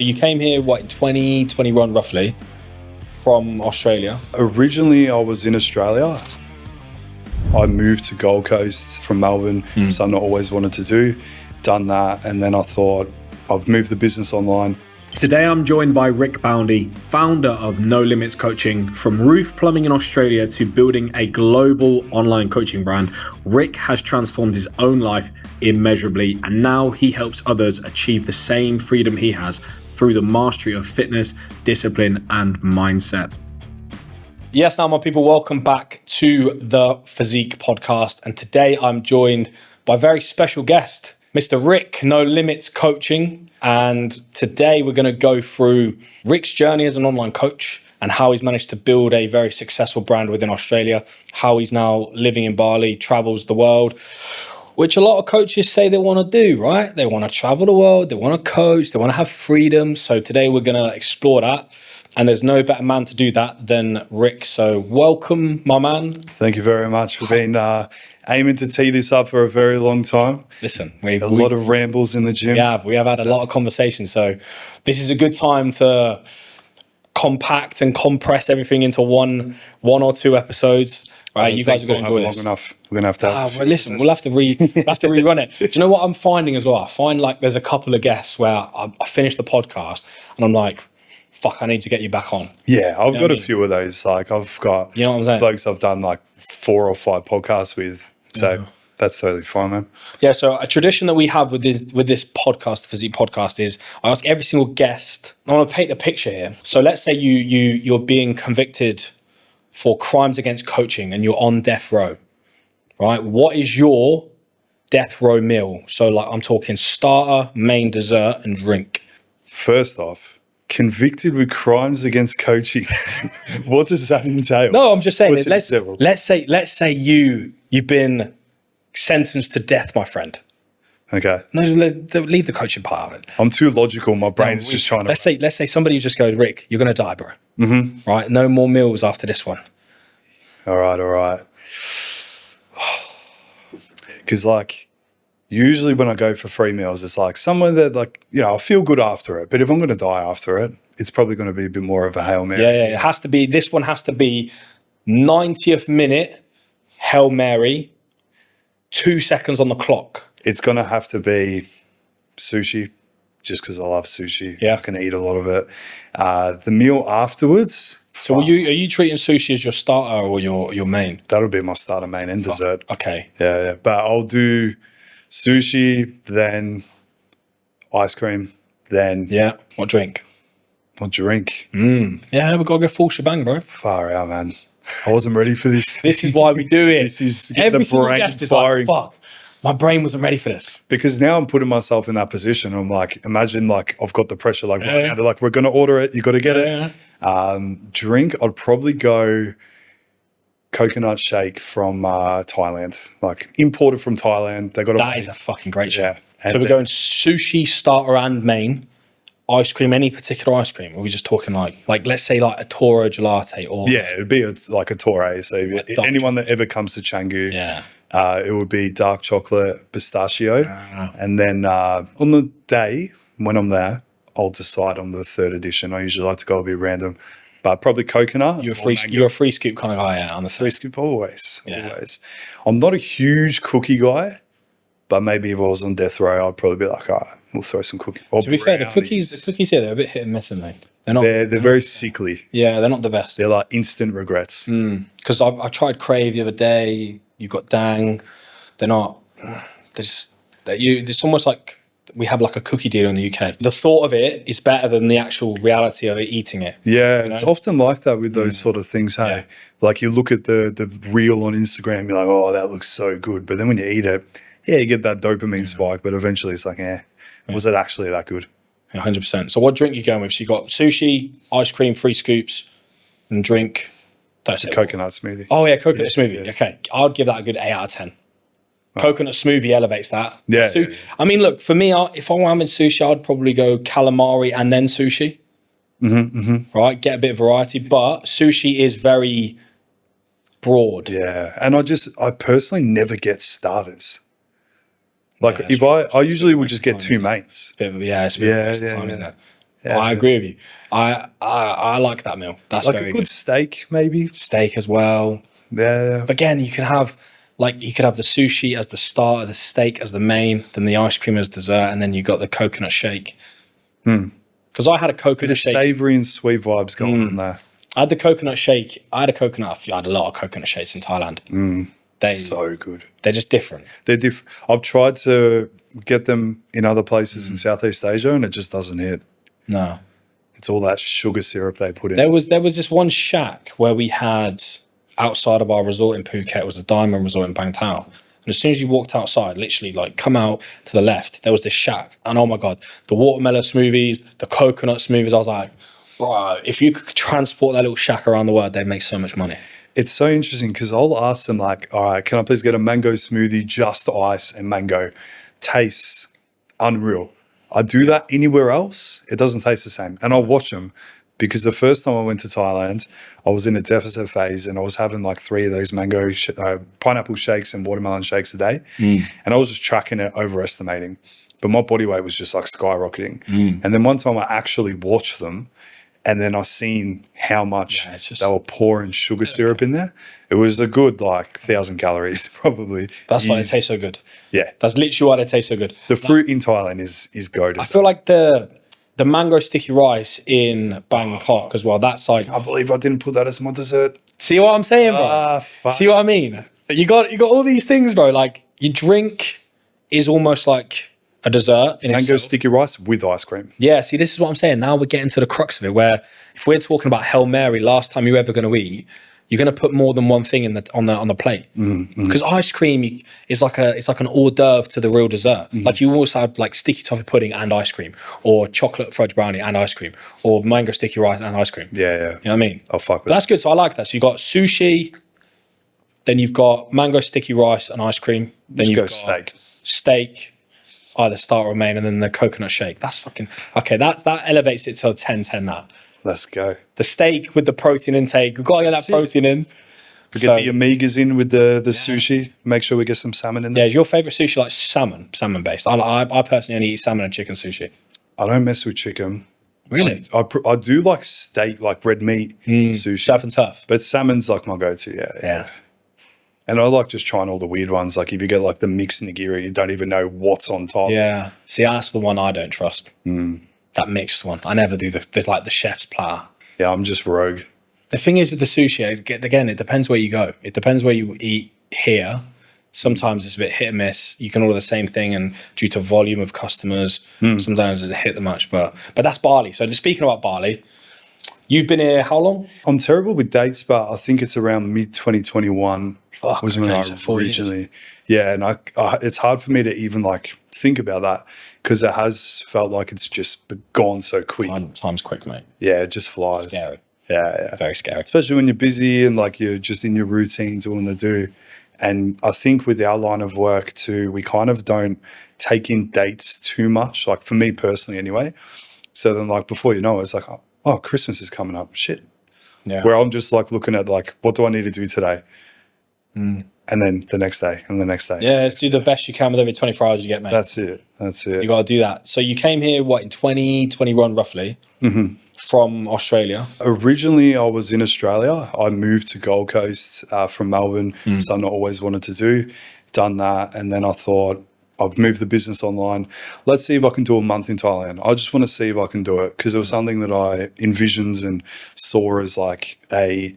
You came here, what, in 2021 roughly, from Australia? Originally, I was in Australia. I moved to Gold Coast from Melbourne, something I always wanted to do, done that, and then I thought, I've moved the business online. Today I'm joined by Rick Boundy, founder of No Limits Coaching. From roof plumbing in Australia to building a global online coaching brand, Rick has transformed his own life immeasurably, and now he helps others achieve the same freedom he has through the mastery of fitness, discipline, and mindset. Yes, now my people, welcome back to the Physique Podcast. And today I'm joined by a very special guest, Mr. Rick, No Limits Coaching. And today we're going to go through Rick's journey as an online coach and how he's managed to build a very successful brand within Australia, how he's now living in Bali, travels the world, which a lot of coaches say they want to do, right? They want to travel the world, they want to coach, they want to have freedom. So today we're going to explore that. And there's no better man to do that than Rick. So welcome, my man. Thank you very much. We've been aiming to tee this up for a very long time. Listen, a lot of rambles in the gym. Yeah, we have had a lot of conversations. So this is a good time to compact and compress everything into one or two episodes. Right, you guys are going to enjoy this. Long enough. We're going to have to. Well, listen, we'll have to rerun it. Do you know what I'm finding as well? I find like there's a couple of guests where I finish the podcast and I'm like, fuck, I need to get you back on. Yeah, I've got a few of those. Like I've got blokes I've done like 4 or 5 podcasts with. So that's totally fine, man. Yeah, so a tradition that we have with this podcast, the Physique Podcast, is I ask every single guest, I want to paint a picture here. So let's say you're being convicted for crimes against coaching and you're on death row, right? What is your death row meal? So like I'm talking starter, main, dessert, and drink. First off, convicted with crimes against coaching. What does that entail? No, I'm just saying. Let's say you've been sentenced to death, my friend. Okay. No, leave the coaching part of it. I'm too logical. My brain's just trying to. Let's say somebody just goes, Rick, you're going to die, bro. Mm-hmm. Right? No more meals after this one. All right. Because like usually when I go for free meals, it's like somewhere that like, I feel good after it. But if I'm going to die after it, it's probably going to be a bit more of a Hail Mary. Yeah. It has to be, this one has to be 90th minute, Hail Mary, 2 seconds on the clock. It's going to have to be sushi, just because I love sushi. Yeah. I can eat a lot of it. The meal afterwards. So are you treating sushi as your starter or your main? That'll be my starter, main, and dessert. Okay. Yeah. But I'll do sushi, then ice cream, then... Yeah. What drink? What drink? Yeah, we've got to go full shebang, bro. Far out, man. I wasn't ready for this. This is why we do it. This is every the brain guest is firing. like, fuck, my brain wasn't ready for this. Because now I'm putting myself in that position. I'm like, imagine like I've got the pressure like right now. They're like, we're going to order it. You got to get it. Drink, I'd probably go coconut shake from Thailand, like imported from Thailand. They got that is a fucking great shot. Yeah. So we're going sushi, starter, and main. Ice cream, any particular ice cream? Or are we just talking like let's say like a Toro Gelati or it'd be like a Torre. So anyone that ever comes to Canggu, it would be dark chocolate pistachio, and then on the day when I'm there, I'll decide on the third edition. I usually like to go a bit random, but probably coconut. You're a free scoop kind of guy, on the free scoop always. I'm not a huge cookie guy. But maybe if I was on death row, I'd probably be like, all right, we'll throw some cookies. To be fair, the cookies here, they're a bit hit and miss, aren't they? They're very sickly. Yeah, they're not the best. They're like instant regrets. Because I tried Crave the other day. You've got Dang. They're not. It's almost like we have like a cookie deal in the UK. The thought of it is better than the actual reality of eating it. Yeah, it's often like that with those sort of things. Hey, like you look at the reel on Instagram, you're like, oh, that looks so good. But then when you eat it, you get that dopamine spike, but eventually it's like, was it actually that good? 100%. So what drink are you going with? So you got sushi, ice cream, free scoops, and drink. That's it. Coconut smoothie. Oh yeah, coconut smoothie. Yeah. Okay, I'd give that a good 8 out of 10. Coconut smoothie elevates that. Yeah. I mean, look, for me, if I were having sushi, I'd probably go calamari and then sushi. Right, get a bit of variety, but sushi is very broad. Yeah, and I personally never get starters. Like if I usually would just get 2 mains. It's a bit of a waste of time, isn't it? Yeah. I agree with you. I like that meal. That's like very a good steak, maybe. Steak as well. Yeah. But again, you could have the sushi as the starter, the steak as the main, then the ice cream as dessert, and then you got the coconut shake. Because I had a coconut shake. Savoury and sweet vibes going on there. I had the coconut shake. I had a lot of coconut shakes in Thailand. They're so good. They're just different. They're different. I've tried to get them in other places in Southeast Asia, and it just doesn't hit. No. It's all that sugar syrup they put in. There was this one shack where we had outside of our resort in Phuket. It was the Diamond Resort in Bang Tao. And as soon as you walked outside, literally like come out to the left, there was this shack. And oh my God, the watermelon smoothies, the coconut smoothies. I was like, bro, if you could transport that little shack around the world, they'd make so much money. It's so interesting because I'll ask them like, all right, can I please get a mango smoothie, just ice and mango? Tastes unreal. I do that anywhere else, it doesn't taste the same. And I'll watch them because the first time I went to Thailand, I was in a deficit phase and I was having like 3 of those pineapple shakes and watermelon shakes a day. And I was just tracking it, overestimating. But my body weight was just like skyrocketing. And then one time I actually watched them and then I seen how much they were pouring sugar syrup in there. It was a good like 1,000 calories probably. That's why they taste so good. Yeah. That's literally why they taste so good. The fruit in Thailand is goated. I feel like the mango sticky rice in Bangkok as well. That's like, I believe I didn't put that as my dessert. See what I'm saying, bro? Fuck. See what I mean? You got all these things, bro. Like your drink is almost like a dessert in Mango itself. sticky rice with ice cream. Yeah, see, this is what I'm saying. Now we're getting to the crux of it, where if we're talking about Hail Mary, last time you're ever going to eat, you're going to put more than one thing on the plate. Because ice cream is like an hors d'oeuvre to the real dessert. Like you also have like sticky toffee pudding and ice cream, or chocolate fudge brownie and ice cream, or mango sticky rice and ice cream. Yeah. You know what I mean? I'll fuck with that. That's good. So I like that. So you got sushi, then you've got mango sticky rice and ice cream. Then you've got steak, either starter or main, and then the coconut shake. That's fucking okay. That elevates it to a 10-10. That. Let's go. The steak with the protein intake. We've got to get that protein in. We get the omegas in with the sushi. Make sure we get some salmon in there. Yeah, is your favourite sushi like salmon based? I personally only eat salmon and chicken sushi. I don't mess with chicken. Really? I do like steak, like red meat sushi. Surf and turf. But salmon's like my go-to, yeah. And I like just trying all the weird ones. Like if you get like the mixed nigiri, you don't even know what's on top. Yeah. See, that's the one I don't trust. That mixed one. I never do the chef's platter. Yeah, I'm just rogue. The thing is with the sushi, again, it depends where you go. It depends where you eat here. Sometimes it's a bit hit and miss. You can order the same thing, and due to volume of customers, sometimes it hit the much. But that's Bali. So speaking about Bali, you've been here how long? I'm terrible with dates, but I think it's around mid-2021 was when I originally. Yeah, and it's hard for me to even like think about that because it has felt like it's just gone so quick. Time's quick, mate. Yeah, it just flies. Scary. Yeah. Very scary. Especially when you're busy and like you're just in your routine doing the do. And I think with our line of work too, we kind of don't take in dates too much, like for me personally anyway. So then like before you know it, it's like, oh, Christmas is coming up. Shit. Yeah. Where I'm just like looking at like, what do I need to do today? And then the next day and the next day. Yeah, do the best you can with every 24 hours you get, mate. That's it. You got to do that. So you came here, in 2021 roughly, from Australia? Originally, I was in Australia. I moved to Gold Coast from Melbourne, something I always wanted to do. Done that. And then I thought, I've moved the business online. Let's see if I can do a month in Thailand. I just want to see if I can do it because it was something that I envisioned and saw as like a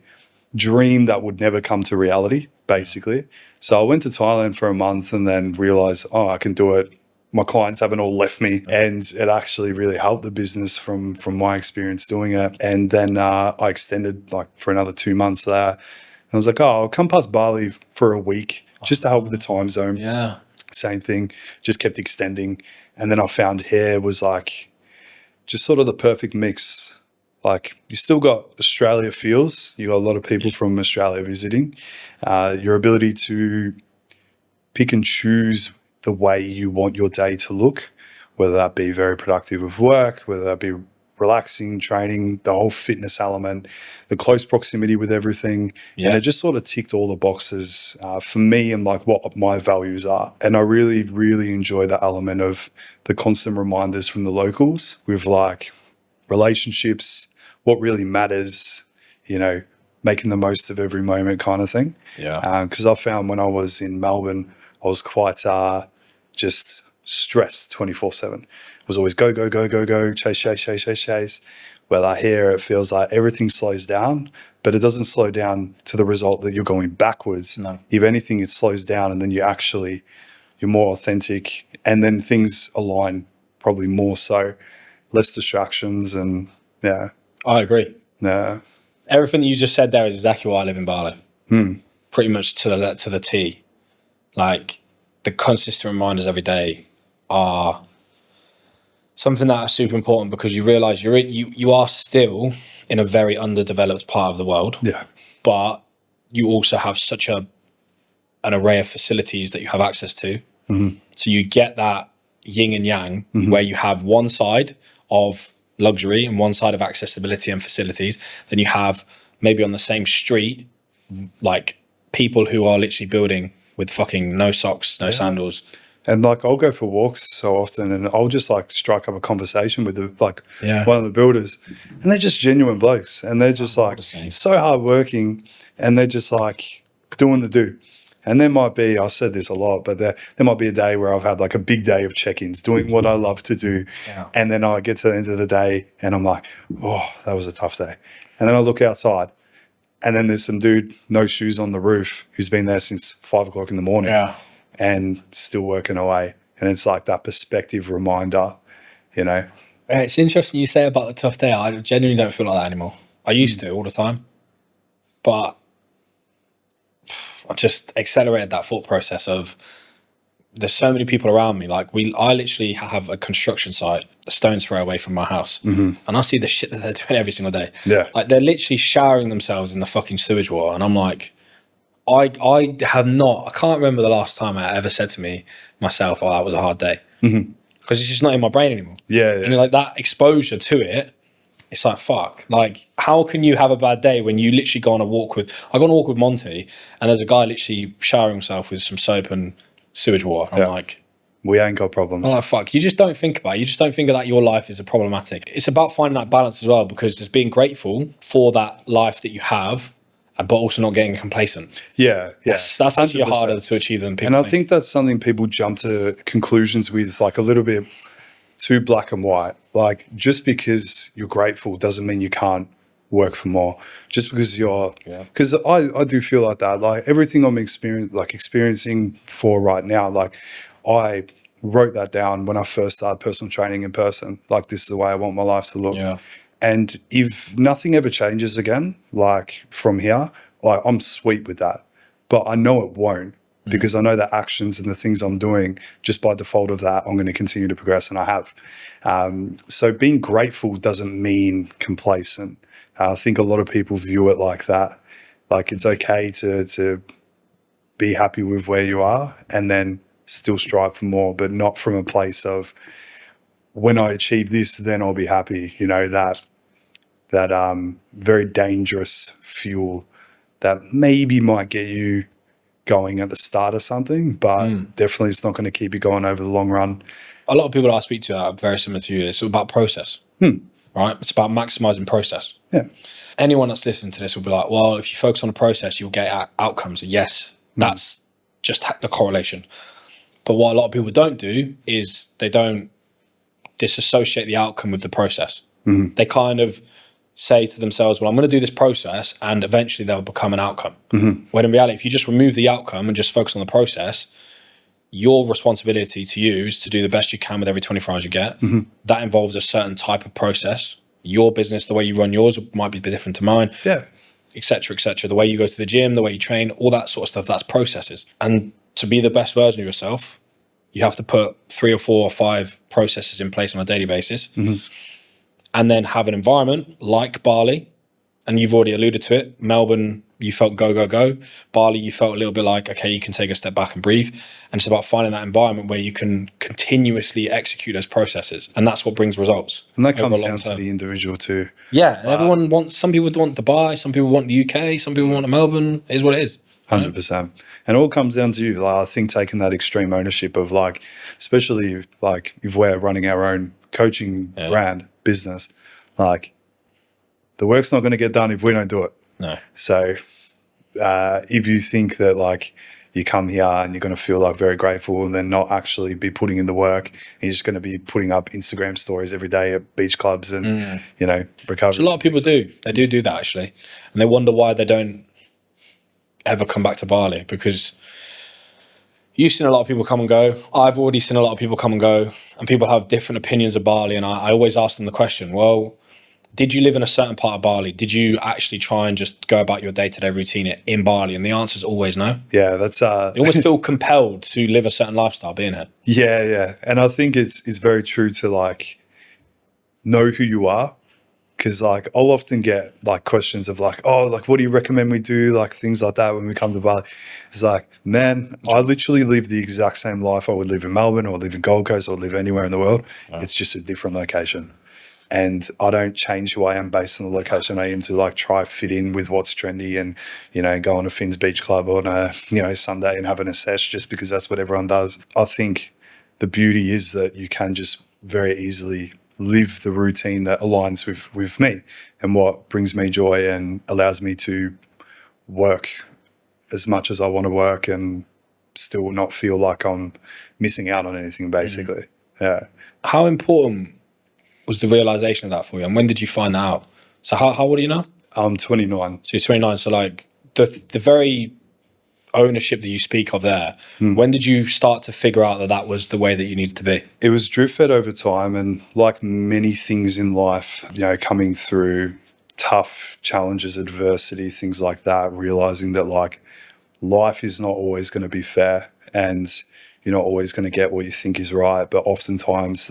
dream that would never come to reality, basically. So I went to Thailand for a month and then realized, oh, I can do it. My clients haven't all left me, and it actually really helped the business from my experience doing it. And then I extended like for another 2 months there. And I was like, oh, I'll come past Bali for a week just to help with the time zone. Yeah. Same thing, just kept extending. And then I found here was like just sort of the perfect mix. Like you still got Australia feels. You got a lot of people from Australia visiting. Your ability to pick and choose the way you want your day to look, whether that be very productive with work, whether that be relaxing, training, the whole fitness element, the close proximity with everything. Yeah. And it just sort of ticked all the boxes for me and like what my values are. And I really, really enjoy the element of the constant reminders from the locals with like, relationships, what really matters, making the most of every moment kind of thing. Yeah. Because I found when I was in Melbourne, I was quite just stressed 24/7. It was always go, go, go, go, go, chase, chase, chase, chase, chase. Well, here it feels like everything slows down, but it doesn't slow down to the result that you're going backwards. No. If anything, it slows down, and then you're more authentic, and then things align probably more so, less distractions, and yeah. I agree. Yeah. Everything that you just said there is exactly why I live in Bali. Pretty much to the T. Like, the consistent reminders every day are something that are super important, because you realize you are still in a very underdeveloped part of the world. Yeah. But you also have such an array of facilities that you have access to. So you get that yin and yang, where you have one side of luxury and one side of accessibility and facilities. Then you have, maybe on the same street, like, people who are literally building with fucking no socks, no sandals. And like, I'll go for walks so often, and I'll just like strike up a conversation with one of the builders, and they're just genuine blokes, and they're just like so hardworking, and they're just like doing the do. And there might be, I said this a lot, but there might be a day where I've had like a big day of check-ins, doing what I love to do. Yeah. And then I get to the end of the day and I'm like, oh, that was a tough day. And then I look outside, and then there's some dude, no shoes on the roof, who's been there since 5 o'clock in the morning and still working away. And it's like that perspective reminder, It's interesting you say about the tough day. I genuinely don't feel like that anymore. I used to all the time, but I just accelerated that thought process of, there's so many people around me. Like, I literally have a construction site a stone's throw away from my house, and I see the shit that they're doing every single day. Yeah, like, they're literally showering themselves in the fucking sewage water, and I'm like, I have not. I can't remember the last time I ever said to myself, "Oh, that was a hard day," because it's just not in my brain anymore. Yeah, and like, that exposure to it. It's like, fuck. Like, how can you have a bad day when you literally go on a walk with... I go on a walk with Monty, and there's a guy literally showering himself with some soap and sewage water. I'm like... We ain't got problems. I'm like, fuck. You just don't think about it. You just don't think that your life is a problematic. It's about finding that balance as well, because there's being grateful for that life that you have, but also not getting complacent. Yeah. That's actually 100%. Harder to achieve than people think. And I think that's something people jump to conclusions with, like, a little bit too black and white. Like, just because you're grateful doesn't mean you can't work for more. Just because because I do feel like that. Like, everything I'm experiencing for right now, like, I wrote that down when I first started personal training in person. Like, this is the way I want my life to look. Yeah. And if nothing ever changes again, like, from here, like, I'm sweet with that. But I know it won't. Because I know the actions and the things I'm doing, just by default of that, I'm going to continue to progress, and I have. So being grateful doesn't mean complacent. I think a lot of people view it like that. Like, it's okay to be happy with where you are and then still strive for more, but not from a place of, when I achieve this, then I'll be happy. That very dangerous fuel that maybe might get you going at the start of something, but definitely it's not going to keep you going over the long run. A lot of people that I speak to are very similar to you. It's all about process, right? It's about maximizing process. Yeah. Anyone that's listening to this will be like, well, if you focus on the process, you'll get outcomes. Yes, that's just the correlation. But what a lot of people don't do is they don't disassociate the outcome with the process. They kind of say to themselves, well, I'm going to do this process and eventually they'll become an outcome. When in reality, if you just remove the outcome and just focus on the process, your responsibility to you is to do the best you can with every 24 hours you get. That involves a certain type of process. Your business, the way you run yours might be a bit different to mine, et cetera, et cetera. The way you go to the gym, the way you train, all that sort of stuff, that's processes. And to be the best version of yourself, you have to put 3 or 4 or 5 processes in place on a daily basis. And then have an environment like Bali, and you've already alluded to it. Melbourne, you felt go, go, go. Bali, you felt a little bit like, okay, you can take a step back and breathe. And it's about finding that environment where you can continuously execute those processes. And that's what brings results. And that comes down to the individual too. Yeah, everyone wants, some people want Dubai, some people want the UK, some people want Melbourne. It is what it is. 100%. And it all comes down to you. Like, I think taking that extreme ownership of, like, especially like if we're running our own coaching brand business, Like, the work's not going to get done if we don't do it. No. So if you think that like you come here and you're going to feel like very grateful and then not actually be putting in the work, and you're just going to be putting up Instagram stories every day at beach clubs and, you know, recovery. So a lot of people do. They do that actually. And they wonder why they don't ever come back to Bali, because you've seen a lot of people come and go. I've already seen a lot of people come and go, and people have different opinions of Bali. And I always ask them the question, well, did you live in a certain part of Bali? Did you actually try and just go about your day-to-day routine in Bali? And the answer is always no. Yeah, that's... You almost feel compelled to live a certain lifestyle being here. Yeah. And I think it's very true to like know who you are. Because like I'll often get like questions of like, oh, like what do you recommend we do? Like things like that when we come to Bali. It's like, man, I literally live the exact same life I would live in Melbourne or live in Gold Coast or live anywhere in the world. Oh. It's just a different location. And I don't change who I am based on the location I am to like try fit in with what's trendy and, you know, go on a Finn's Beach Club on a, you know, Sunday and having a sesh just because that's what everyone does. I think the beauty is that you can just very easily live the routine that aligns with me and what brings me joy and allows me to work as much as I want to work and still not feel like I'm missing out on anything, basically. Yeah. How important was the realization of that for you, and when did you find that out? So how old are you now? I'm 29. So you're 29. So like the very ownership that you speak of there, when did you start to figure out that that was the way that you needed to be? It was drip fed over time, and like many things in life, you know, coming through tough challenges, adversity, things like that, realizing that like life is not always going to be fair and you're not always going to get what you think is right, but oftentimes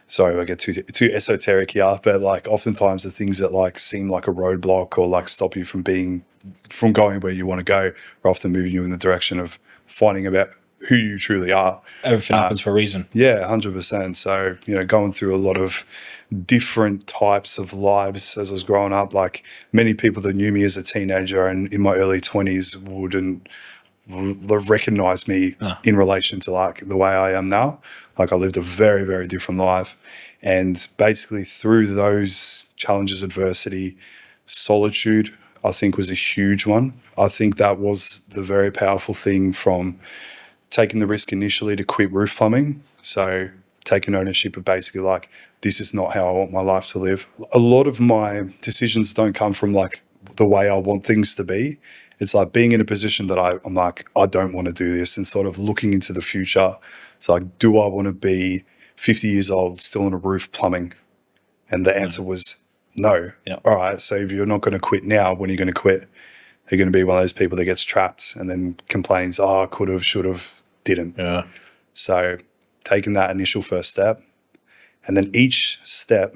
sorry, I get too esoteric here, but like oftentimes the things that like seem like a roadblock or like stop you from going where you want to go are often moving you in the direction of finding about who you truly are. Everything happens for a reason. Yeah, 100%. So, you know, going through a lot of different types of lives as I was growing up, like many people that knew me as a teenager and in my early 20s wouldn't recognize me in relation to like the way I am now. Like I lived a very, very different life. And basically through those challenges, adversity, solitude, I think was a huge one. I think that was the very powerful thing from taking the risk initially to quit roof plumbing. So taking ownership of basically like, this is not how I want my life to live. A lot of my decisions don't come from like the way I want things to be. It's like being in a position that I'm like, I don't want to do this, and sort of looking into the future. It's like, do I want to be 50 years old, still on a roof plumbing? And the answer was no. Yeah. All right, so if you're not going to quit now, when are you going to quit? You're going to be one of those people that gets trapped and then complains, oh, could have, should have, didn't. Yeah. So taking that initial first step, and then each step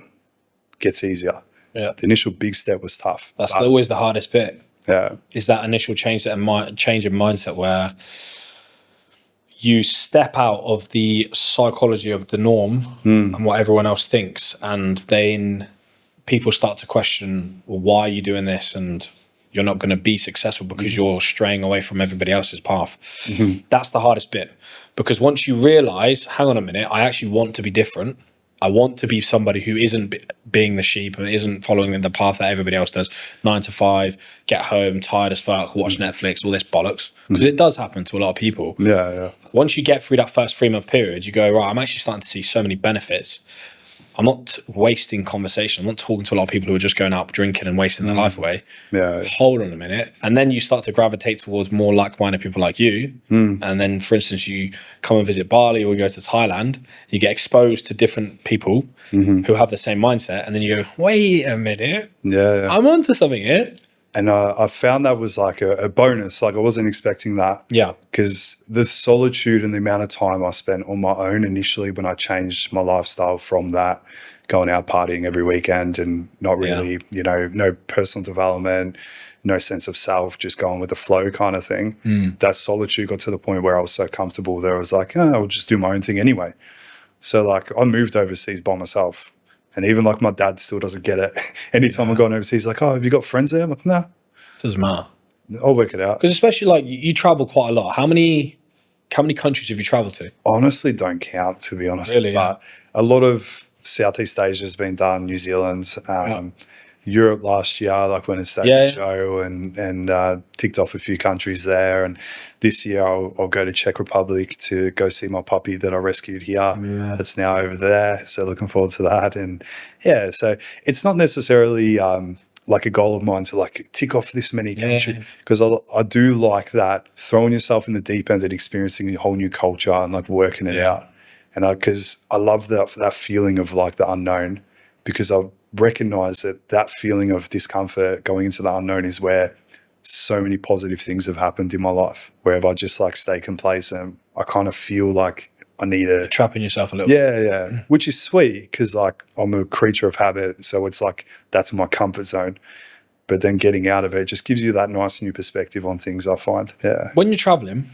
gets easier. Yeah. The initial big step was tough. That's always the hardest bit. Yeah. Is that initial change in mindset where you step out of the psychology of the norm and what everyone else thinks, and then people start to question, well, why are you doing this? And you're not going to be successful because you're straying away from everybody else's path. That's the hardest bit, because once you realize, hang on a minute, I actually want to be different. I want to be somebody who isn't being the sheep and isn't following the path that everybody else does. 9 to 5, get home, tired as fuck, watch Netflix, all this bollocks. Because it does happen to a lot of people. Yeah. Once you get through that first 3-month period, you go, right, I'm actually starting to see so many benefits. I'm not wasting conversation. I'm not talking to a lot of people who are just going out drinking and wasting their life away. Yeah. Hold on a minute. And then you start to gravitate towards more like-minded people like you. And then, for instance, you come and visit Bali or you go to Thailand, you get exposed to different people who have the same mindset. And then you go, wait a minute. Yeah. I'm onto something here. And I found that was like a bonus. Like I wasn't expecting that. Yeah. Because the solitude and the amount of time I spent on my own initially when I changed my lifestyle from that, going out partying every weekend and not really, you know, no personal development, no sense of self, just going with the flow kind of thing. That solitude got to the point where I was so comfortable that I was like, I'll just do my own thing anyway. So like I moved overseas by myself. And even like my dad still doesn't get it. Anytime I'm going overseas, he's like, oh, have you got friends there? I'm like, no. Doesn't matter. I'll work it out. Because especially like you travel quite a lot. How many countries have you traveled to? Honestly, don't count, to be honest. Really? But a lot of Southeast Asia's been done, New Zealand, Europe last year, like when it started show and ticked off a few countries there. And this year I'll go to Czech Republic to go see my puppy that I rescued here. That's now over there. So looking forward to that. And yeah, so it's not necessarily like a goal of mine to like tick off this many countries, because I do like that, throwing yourself in the deep end and experiencing a whole new culture and like working it out. And because I love that feeling of like the unknown, because I've recognized that feeling of discomfort going into the unknown is where so many positive things have happened in my life. Where if I just like stay complacent, I kind of feel like I need You're trapping yourself a little bit. Yeah, which is sweet because like I'm a creature of habit, so it's like that's my comfort zone. But then getting out of it just gives you that nice new perspective on things, I find. Yeah. When you're traveling,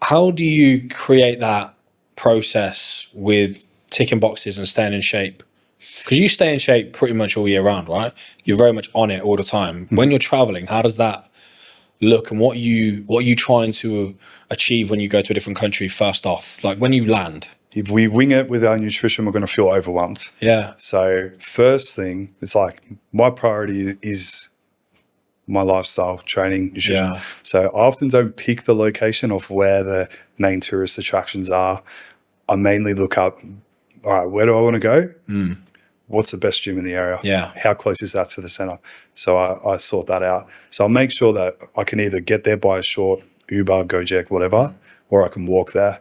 how do you create that process with ticking boxes and staying in shape? Because you stay in shape pretty much all year round, right? You're very much on it all the time. When you're traveling, how does that look, and what are you trying to achieve when you go to a different country first off? Like when you land? If we wing it with our nutrition, we're going to feel overwhelmed. Yeah. So first thing, it's like my priority is my lifestyle, training, nutrition. Yeah. So I often don't pick the location of where the main tourist attractions are. I mainly look up, all right, where do I want to go? What's the best gym in the area? Yeah. How close is that to the center? So I sort that out. So I'll make sure that I can either get there by a short Uber, Gojek, whatever, or I can walk there.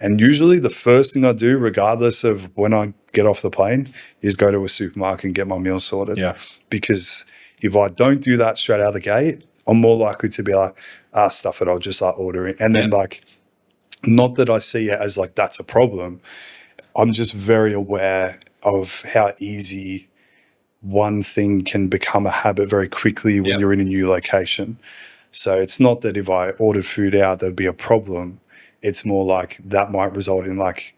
And usually the first thing I do, regardless of when I get off the plane, is go to a supermarket and get my meal sorted. Yeah. Because if I don't do that straight out of the gate, I'm more likely to be like, stuff it, I'll just like order it. And then like, not that I see it as like that's a problem. I'm just very aware of how easy one thing can become a habit very quickly when you're in a new location. So it's not that if I ordered food out, there'd be a problem. It's more like that might result in like,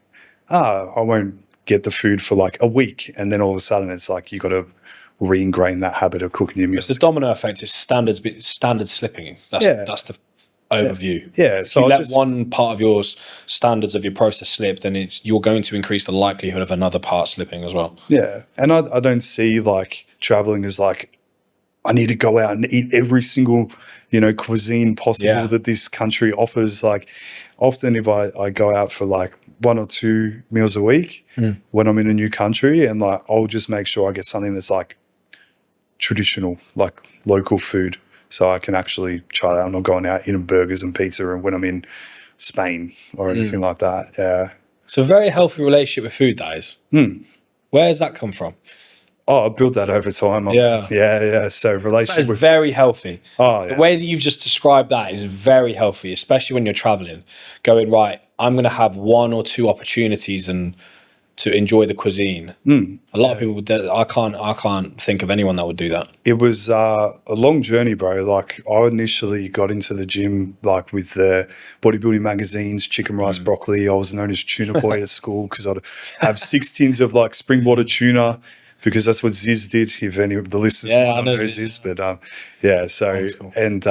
I won't get the food for like a week. And then all of a sudden it's like, you got to re-ingrain that habit of cooking your meals. It's the domino effect. It's standard slipping. That's the overview. Yeah. So if you let one part of your standards of your process slip, then you're going to increase the likelihood of another part slipping as well. Yeah. And I don't see like traveling as like, I need to go out and eat every single, cuisine possible that this country offers. Like often if I go out for like 1 or 2 meals a week when I'm in a new country, and like, I'll just make sure I get something that's like traditional, like local food. So I can actually try that. I'm not going out eating burgers and pizza and when I'm in Spain or anything like that. Yeah. So a very healthy relationship with food, that is. Where does that come from? Oh, I built that over time. Yeah. So relationship with very healthy. Oh, yeah. The way that you've just described that is very healthy, especially when you're traveling. Going, right, I'm going to have 1 or 2 opportunities and to enjoy the cuisine. A lot of people would. I can't think of anyone that would do that. It was a long journey, bro. Like I initially got into the gym like with the bodybuilding magazines, chicken rice, broccoli. I was known as tuna boy at school because I'd have 6 tins of like springwater tuna, because that's what Ziz did. If any of the listeners know Ziz, but So cool. And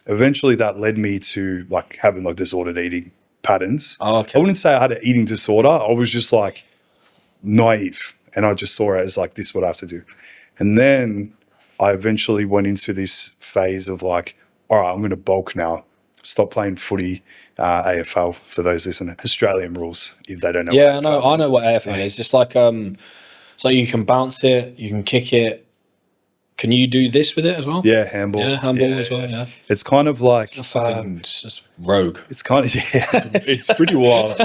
eventually that led me to like having like disordered eating patterns. Oh, okay. I wouldn't say I had an eating disorder. I was just like naive, and I just saw it as like, this is what I have to do. And then I eventually went into this phase of like, all right, I'm going to bulk now. Stop playing footy, AFL for those listening. Australian rules, if they don't know. Yeah, I know what AFL is. It's like so you can bounce it, you can kick it. Can you do this with it as well? Yeah, handball. Yeah, handball as well. Yeah, it's kind of like it's just rogue. It's kind of it's pretty wild.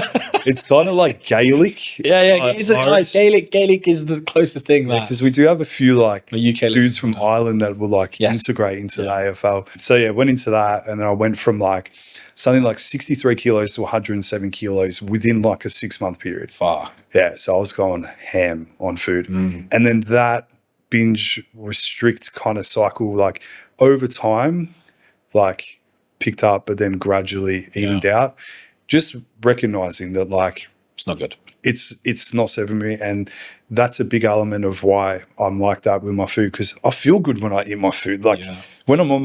It's kind of like Gaelic. Yeah. Is it like Gaelic? Gaelic is the closest thing. Because we do have a few like UK dudes from Ireland that will like integrate into the AFL. So yeah, went into that, and then I went from like something like 63 kilos to 107 kilos within like a 6-month period. Fuck. Yeah, so I was going ham on food, and then that binge restrict kind of cycle, like over time, like picked up, but then gradually evened out. Just recognizing that like it's not good. It's not serving me, and that's a big element of why I'm like that with my food, because I feel good when I eat my food. Like when I'm on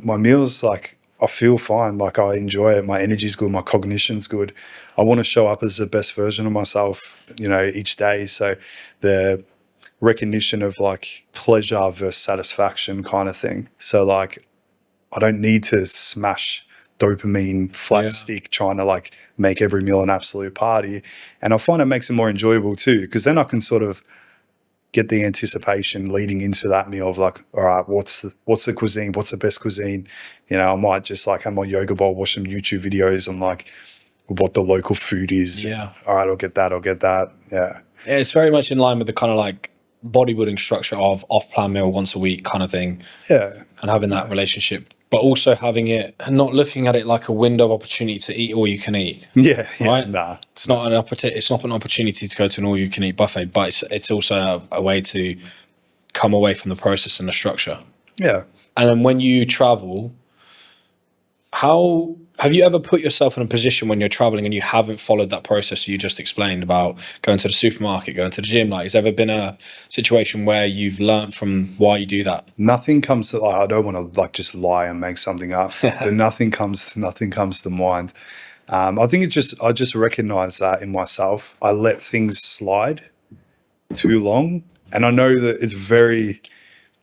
my meals, like I feel fine. Like I enjoy it. My energy's good. My cognition's good. I want to show up as the best version of myself, each day. So the recognition of like pleasure versus satisfaction kind of thing. So like, I don't need to smash dopamine flat stick trying to like make every meal an absolute party. And I find it makes it more enjoyable too, because then I can sort of get the anticipation leading into that meal of like, all right, what's the cuisine? What's the best cuisine? I might just like have my yoga bowl, watch some YouTube videos on like what the local food is. Yeah. All right, I'll get that. Yeah. It's very much in line with the kind of like bodybuilding structure of off-plan meal once a week kind of thing. Yeah. And having that relationship, but also having it and not looking at it like a window of opportunity to eat all you can eat. Yeah. Right? Nah. It's not an opportunity to go to an all you can eat buffet, but it's also a way to come away from the process and the structure. Yeah. And then when you travel, how have you ever put yourself in a position when you're traveling and you haven't followed that process you just explained about going to the supermarket, going to the gym? Like, has there ever been a situation where you've learned from why you do that? Nothing comes to, like, I don't want to like just lie and make something up, but nothing comes to mind. I think I just recognize that in myself. I let things slide too long. And I know that it's very,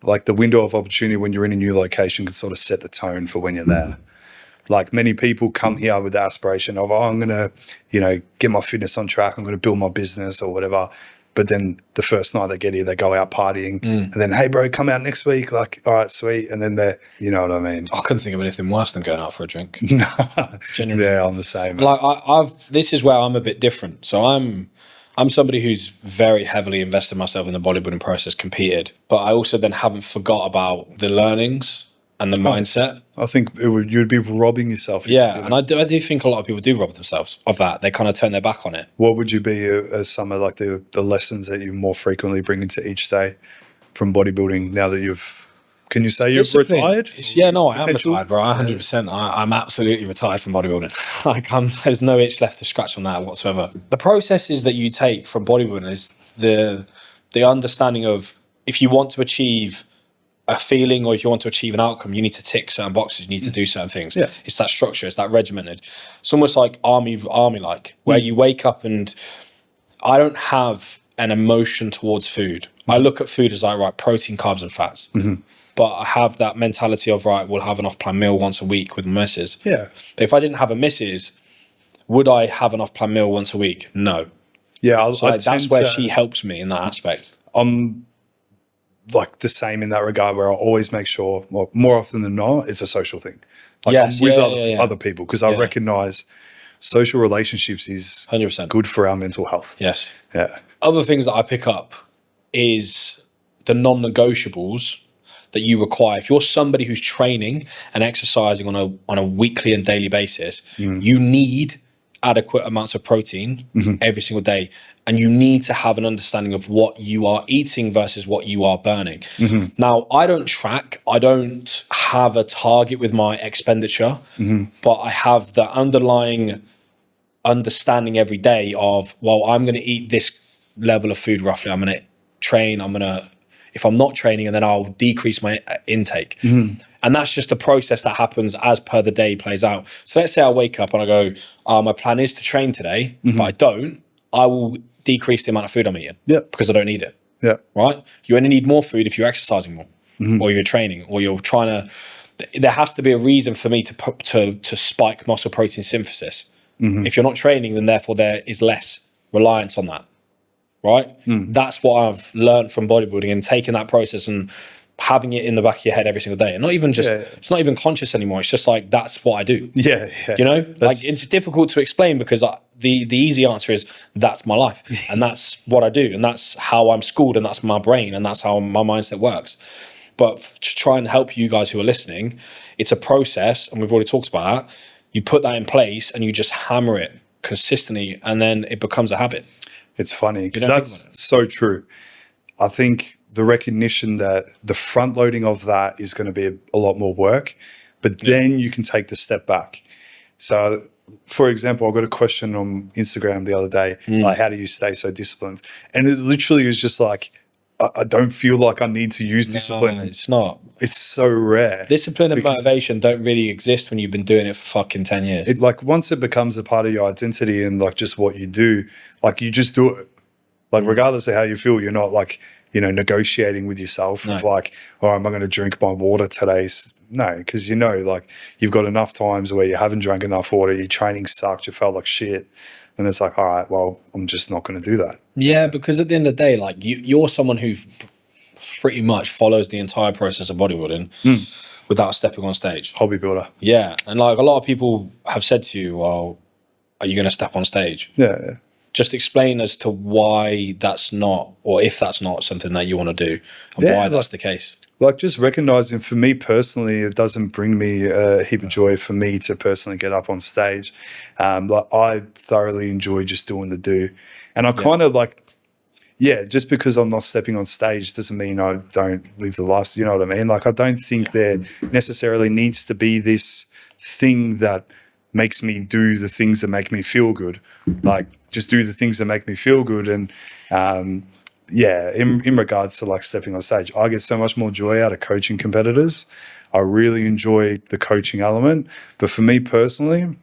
like, the window of opportunity when you're in a new location can sort of set the tone for when you're there. Like, many people come here with the aspiration of, I'm going to, get my fitness on track. I'm going to build my business or whatever. But then the first night they get here, they go out partying. And then, hey, bro, come out next week. Like, all right, sweet. And then they're, you know what I mean? I couldn't think of anything worse than going out for a drink. Genuinely. Yeah, I'm the same. Like, this is where I'm a bit different. So I'm somebody who's very heavily invested myself in the bodybuilding process, competed, but I also then haven't forgot about the learnings and the mindset. I think you'd be robbing yourself. Yeah, and I do think a lot of people do rob themselves of that. They kind of turn their back on it. What would you be as some of like the lessons that you more frequently bring into each day from bodybuilding now that can you say you've retired? I am retired, bro. 100%. I'm absolutely retired from bodybuilding. Like, there's no itch left to scratch on that whatsoever. The processes that you take from bodybuilding is the understanding of, if you want to achieve a feeling or if you want to achieve an outcome, you need to tick certain boxes, you need to do certain things. Yeah. It's that structure, it's that regimented. It's almost like army-like, where you wake up and I don't have an emotion towards food. I look at food as like, right, protein, carbs and fats. But I have that mentality of, right, we'll have an off-plan meal once a week with my missus. Yeah. But if I didn't have a missus, would I have an off-plan meal once a week? No. Yeah. That's where she helps me in that aspect. I'm like the same in that regard, where I always make sure, well, more often than not, it's a social thing. Like, yes, I'm with other people, because I recognize social relationships is 100% good for our mental health. Yes. Yeah. Other things that I pick up is the non-negotiables that you require. If you're somebody who's training and exercising on a weekly and daily basis, you need adequate amounts of protein every single day. And you need to have an understanding of what you are eating versus what you are burning. Now, I don't track. I don't have a target with my expenditure, but I have the underlying understanding every day of, well, I'm going to eat this level of food roughly. I'm going to train. If I'm not training, and then I'll decrease my intake. And that's just a process that happens as per the day plays out. So let's say I wake up and I go, my plan is to train today, but I don't. I will decrease the amount of food I'm eating because I don't need it. Yeah. Right? You only need more food if you're exercising more or you're training or you're trying to, there has to be a reason for me to spike muscle protein synthesis. If you're not training, then therefore there is less reliance on that. Right? That's what I've learned from bodybuilding, and taking that process and having it in the back of your head every single day, and not even just, it's not even conscious anymore. It's just like, that's what I do. Yeah. You know, like, it's difficult to explain because the easy answer is that's my life and that's what I do. And that's how I'm schooled, and that's my brain, and that's how my mindset works. But to try and help you guys who are listening, it's a process, and we've already talked about that. You put that in place and you just hammer it consistently, and then it becomes a habit. It's funny because that's so true. I think the recognition that the front loading of that is going to be a lot more work, but then you can take the step back. So, for example, I got a question on Instagram the other day, like, how do you stay so disciplined? And it literally was just like, I don't feel like I need to use discipline. No, it's not. It's so rare. Discipline and motivation don't really exist when you've been doing it for fucking 10 years. It, like, once it becomes a part of your identity and like just what you do, like, you just do it. Like, regardless of how you feel, you're not like, you know, negotiating with yourself of like, oh, am I going to drink my water today? No, because you know, like, you've got enough times where you haven't drank enough water, your training sucked, you felt like shit. And it's like, all right, well, I'm just not going to do that. Yeah, because at the end of the day, like, you're someone who pretty much follows the entire process of bodybuilding without stepping on stage. Hobby builder. Yeah. And like, a lot of people have said to you, well, are you going to step on stage? Yeah. Just explain as to why that's not, or if that's not something that you want to do, and why that's the case. Like, just recognizing, for me personally, it doesn't bring me a heap of joy for me to personally get up on stage. Like, I thoroughly enjoy just doing the do. And I kind of like, just because I'm not stepping on stage doesn't mean I don't live the life. You know what I mean? Like, I don't think there necessarily needs to be this thing that makes me do the things that make me feel good. Like, just do the things that make me feel good. And in regards to like stepping on stage, I get so much more joy out of coaching competitors. I really enjoy the coaching element. But for me personally,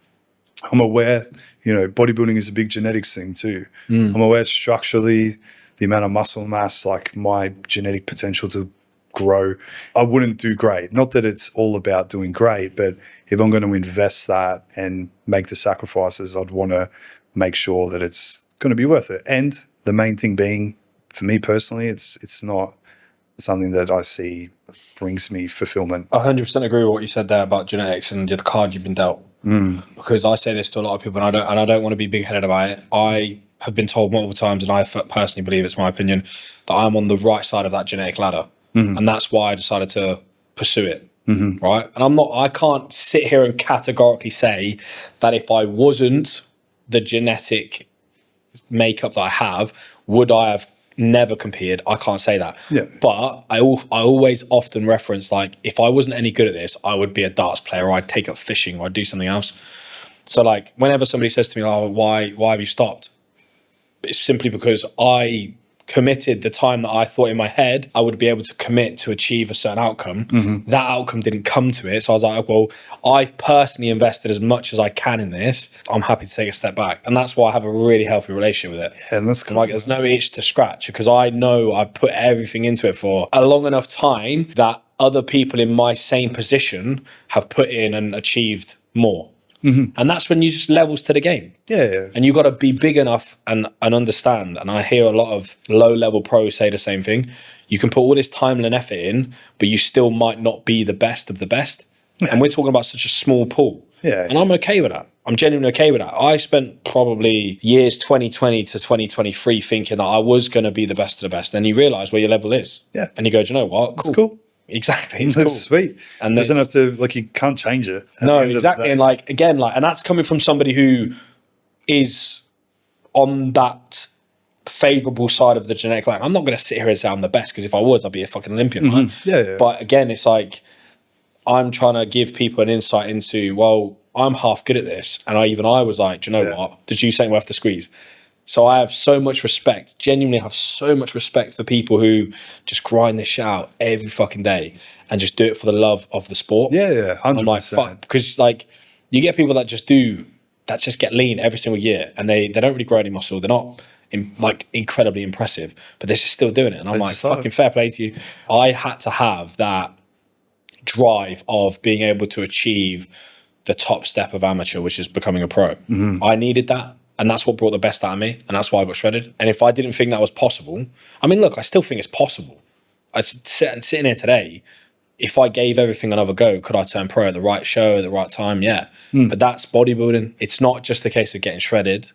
I'm aware, you know, bodybuilding is a big genetics thing too. I'm aware structurally, the amount of muscle mass, like my genetic potential to grow, I wouldn't do great. Not that it's all about doing great, but if I'm going to invest that and make the sacrifices, I'd want to make sure that it's going to be worth it. And the main thing being, for me personally, it's not something that I see brings me fulfillment. I 100% agree with what you said there about genetics and the card you've been dealt. Because I say this to a lot of people, and I don't want to be big-headed about it. I have been told multiple times, and I personally believe it's my opinion, that I'm on the right side of that genetic ladder. And that's why I decided to pursue it. Right? And I can't sit here and categorically say that if I wasn't the genetic makeup that I have, would I have never competed? I can't say that. But I always often reference, like, if I wasn't any good at this, I would be a darts player, or I'd take up fishing, or I'd do something else. So like, whenever somebody says to me, oh, why have you stopped? It's simply because I committed the time that I thought in my head I would be able to commit to achieve a certain outcome. That outcome didn't come to it. So I was like, well, I've personally invested as much as I can in this. I'm happy to take a step back. And that's why I have a really healthy relationship with it. Yeah, and that's cool. Like, there's no itch to scratch, because I know I've put everything into it for a long enough time that other people in my same position have put in and achieved more. And that's when you just levels to the game. And you got to be big enough and understand. And I hear a lot of low-level pros say the same thing. You can put all this time and effort in, but you still might not be the best of the best. And we're talking about such a small pool. And I'm okay with that. I'm genuinely okay with that. I spent probably years 2020 to 2023 thinking that I was going to be the best of the best. Then you realise where your level is. And you go, do you know what? Cool. It's cool. Exactly. It's cool. Sweet. And it doesn't have to, like, you can't change it. No, exactly. And like, again, like, and that's coming from somebody who is on that favourable side of the genetic line. I'm not going to sit here and say I'm the best, because if I was, I'd be a fucking Olympian. Right? But again, it's like, I'm trying to give people an insight into, well, I'm half good at this. And I was like, do you know what? The juice ain't worth the squeeze. So I have so much respect, genuinely have so much respect for people who just grind this shit out every fucking day and just do it for the love of the sport. 100%. I'm like, fuck, because like, you get people that just get lean every single year, and they don't really grow any muscle. They're not incredibly impressive, but they're just still doing it. And I'm like, fucking fair play to you. I had to have that drive of being able to achieve the top step of amateur, which is becoming a pro. I needed that. And that's what brought the best out of me. And that's why I got shredded. And if I didn't think that was possible, I mean, look, I still think it's possible. Sitting here today, if I gave everything another go, could I turn pro at the right show, at the right time? Yeah. But that's bodybuilding. It's not just a case of getting shredded.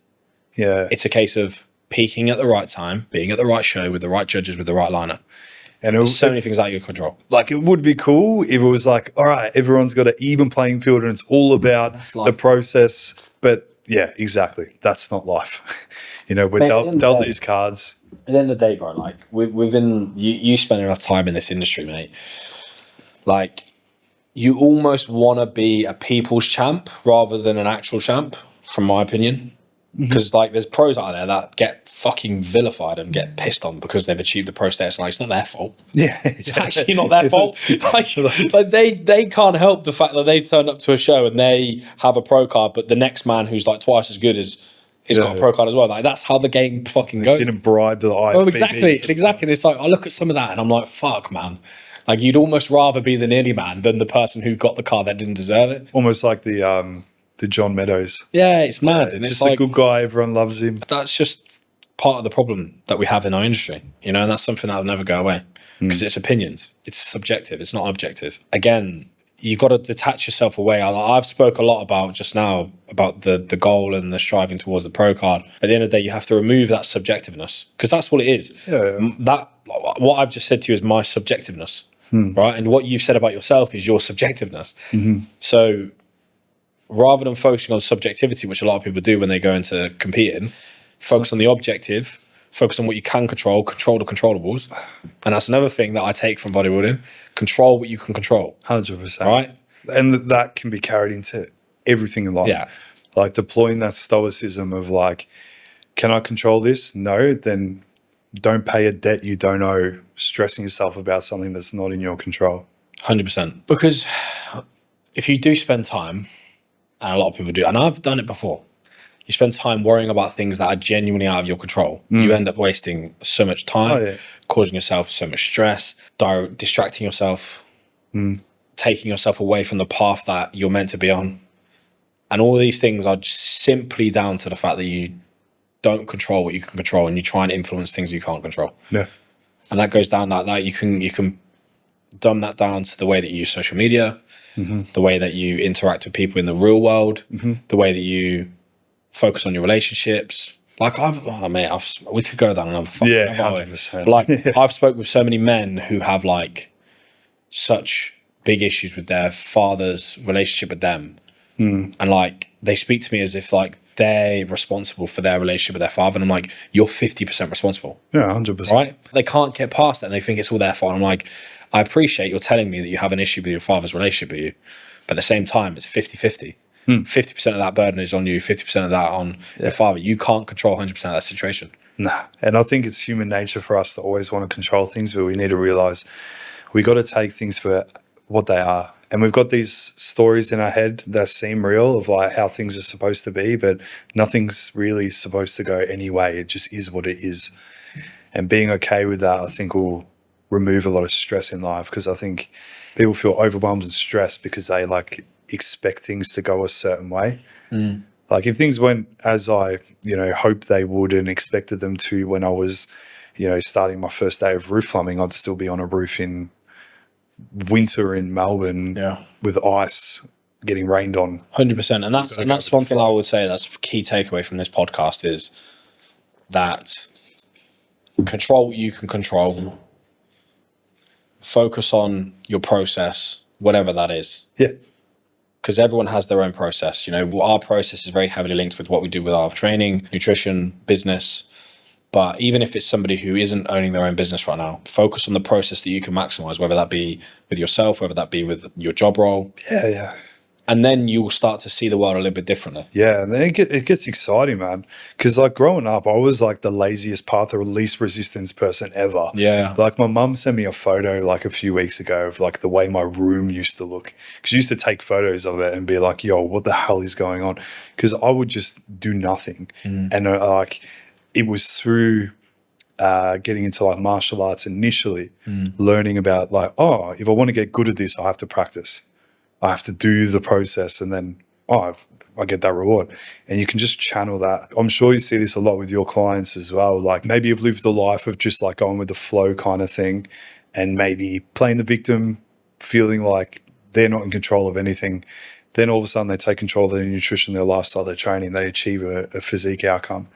It's a case of peaking at the right time, being at the right show with the right judges, with the right lineup. And there's so many things out of your control. Like, it would be cool if it was like, all right, everyone's got an even playing field and it's all about the process. But yeah, exactly. That's not life. You know, we're dealt these cards. At the end of the day, bro, like, you spend enough time in this industry, mate. Like, you almost want to be a people's champ rather than an actual champ, from my opinion. Because like there's pros out there that get fucking vilified and get pissed on because they've achieved the process. Like it's not their fault. Yeah, it's actually not their fault. Like they can't help the fact that they turned up to a show and they have a pro card, but the next man who's like twice as good as he's got a pro card as well. Like that's how the game fucking goes. Didn't bribe the IFBB. Oh, exactly. And it's like I look at some of that and I'm like, fuck, man. Like you'd almost rather be the nearly man than the person who got the card that didn't deserve it. Almost like the John Meadows. Yeah, it's mad. And just it's like, a good guy, everyone loves him. That's just part of the problem that we have in our industry, you know, and that's something that will never go away because it's opinions. It's subjective. It's not objective. Again, you got to detach yourself away. I've spoke a lot about just now about the goal and the striving towards the pro card. At the end of the day, you have to remove that subjectiveness because that's what it is. That what I've just said to you is my subjectiveness, right? And what you've said about yourself is your subjectiveness. So rather than focusing on subjectivity, which a lot of people do when they go into competing, focus on the objective, focus on what you can control the controllables. And that's another thing that I take from bodybuilding. Control what you can control. 100%. Right? And that can be carried into everything in life. Yeah. Like deploying that stoicism of like, can I control this? No, then don't pay a debt you don't owe, stressing yourself about something that's not in your control. 100%. Because if you do spend time, and a lot of people do, and I've done it before, you spend time worrying about things that are genuinely out of your control. You end up wasting so much time, causing yourself so much stress, distracting yourself, taking yourself away from the path that you're meant to be on. And all these things are just simply down to the fact that you don't control what you can control and you try and influence things you can't control. Yeah. And that goes down that you can dumb that down to the way that you use social media, the way that you interact with people in the real world, the way that you focus on your relationships. Like we could go down another fucking 100%. But like I've spoke with so many men who have like such big issues with their father's relationship with them, and like they speak to me as if like they're responsible for their relationship with their father, and I'm like, you're 50% responsible. Yeah, 100%. Right? They can't get past that and they think it's all their fault. I'm like, I appreciate you're telling me that you have an issue with your father's relationship with you, but at the same time, it's 50-50. 50% of that burden is on you, 50% of that on your father. You can't control 100% of that situation. Nah. And I think it's human nature for us to always want to control things, but we need to realize we got to take things for what they are. And we've got these stories in our head that seem real of like how things are supposed to be, but nothing's really supposed to go any way. It just is what it is. And being okay with that, I think, will remove a lot of stress in life, because I think people feel overwhelmed and stressed because they like expect things to go a certain way. Like if things went as I, hoped they would and expected them to when I was, starting my first day of roof plumbing, I'd still be on a roof in winter in Melbourne with ice getting rained on. 100%. And that's one thing I would say that's a key takeaway from this podcast is that control what you can control. Focus on your process, whatever that is. Yeah. Because everyone has their own process. Our process is very heavily linked with what we do with our training, nutrition, business. But even if it's somebody who isn't owning their own business right now, focus on the process that you can maximize, whether that be with yourself, whether that be with your job role. Yeah. And then you will start to see the world a little bit differently. Yeah, and then it gets exciting, man. Because like growing up, I was like the laziest path or least resistance person ever. Yeah. Like my mum sent me a photo like a few weeks ago of like the way my room used to look. Because she used to take photos of it and be like, yo, what the hell is going on? Because I would just do nothing. And it was through getting into like martial arts initially, learning about like, if I want to get good at this, I have to practice. I have to do the process, and then I get that reward. And you can just channel that. I'm sure you see this a lot with your clients as well. Like maybe you've lived a life of just like going with the flow kind of thing, and maybe playing the victim, feeling like they're not in control of anything. Then all of a sudden they take control of their nutrition, their lifestyle, their training, they achieve a physique outcome.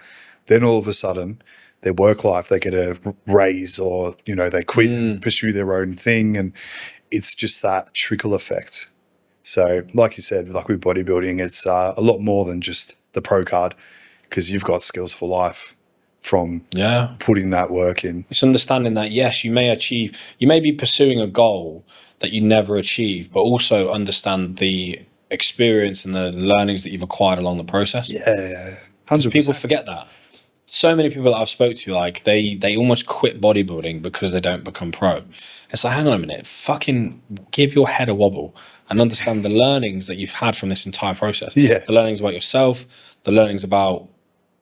Then all of a sudden their work life, they get a raise, or, they quit and pursue their own thing. And it's just that trickle effect. So like you said, like with bodybuilding, it's a lot more than just the pro card, because you've got skills for life from putting that work in. It's understanding that, yes, you may be pursuing a goal that you never achieve, but also understand the experience and the learnings that you've acquired along the process. Yeah. 100%. People forget that. So many people that I've spoke to, like they almost quit bodybuilding because they don't become pro. It's like, hang on a minute, fucking give your head a wobble and understand the learnings that you've had from this entire process. Yeah. The learnings about yourself, the learnings about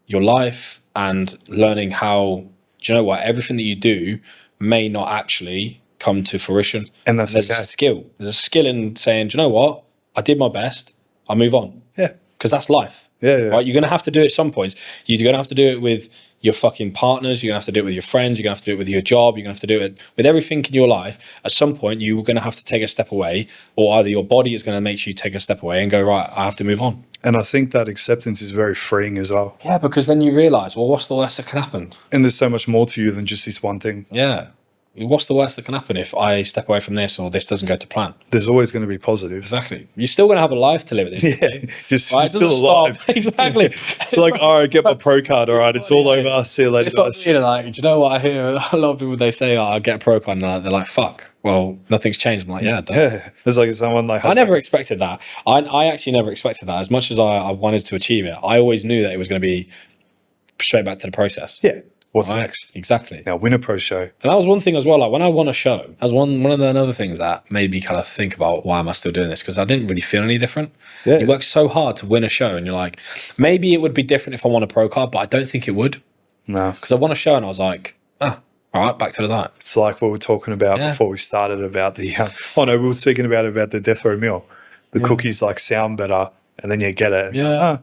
your life, and learning how, do you know what, everything that you do may not actually come to fruition. And there's a skill. There's a skill in saying, do you know what, I did my best, I'll move on. Yeah. Because that's life. Yeah. Right? You're going to have to do it at some points. You're going to have to do it with your fucking partners. You're going to have to do it with your friends. You're going to have to do it with your job. You're going to have to do it with everything in your life. At some point, you're going to have to take a step away, or either your body is going to make you take a step away and go, right, I have to move on. And I think that acceptance is very freeing as well. Yeah, because then you realize, well, what's the worst that can happen? And there's so much more to you than just this one thing. Yeah. What's the worst that can happen if I step away from this or this doesn't go to plan? There's always going to be positives. Exactly. You're still going to have a life to live at this. Yeah, you're still alive. Exactly. It's like, all right, get my pro card. All right, it's all over. See you later, guys. Like, do you know what I hear? A lot of people, they say, I get a pro card, and they're like, fuck. Well, nothing's changed. I'm like, yeah. It's like someone like. I never expected that. I actually never expected that. As much as I wanted to achieve it, I always knew that it was going to be straight back to the process. Yeah. What's next? Exactly. Now, win a pro show. And that was one thing as well. Like when I won a show, that was one of the other things that made me kind of think about why am I still doing this? Because I didn't really feel any different. Yeah. You work so hard to win a show, and you're like, maybe it would be different if I won a pro card, but I don't think it would. No. Because I won a show and I was like, all right, back to the diet. It's like what we were talking about before we started about the. We were speaking about the death row meal. The cookies like sound better, and then you get it. Yeah.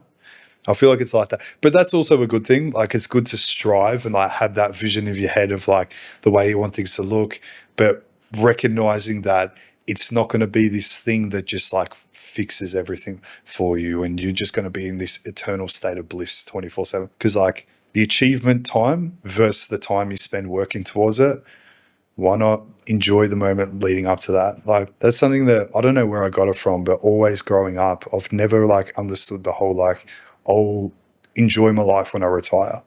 I feel like it's like that. But that's also a good thing. Like it's good to strive and like have that vision of your head of like the way you want things to look, but recognizing that it's not going to be this thing that just like fixes everything for you and you're just going to be in this eternal state of bliss 24/7. Because like the achievement time versus the time you spend working towards it, why not enjoy the moment leading up to that? Like that's something that I don't know where I got it from, but always growing up, I've never like understood the whole like, I'll enjoy my life when I retire.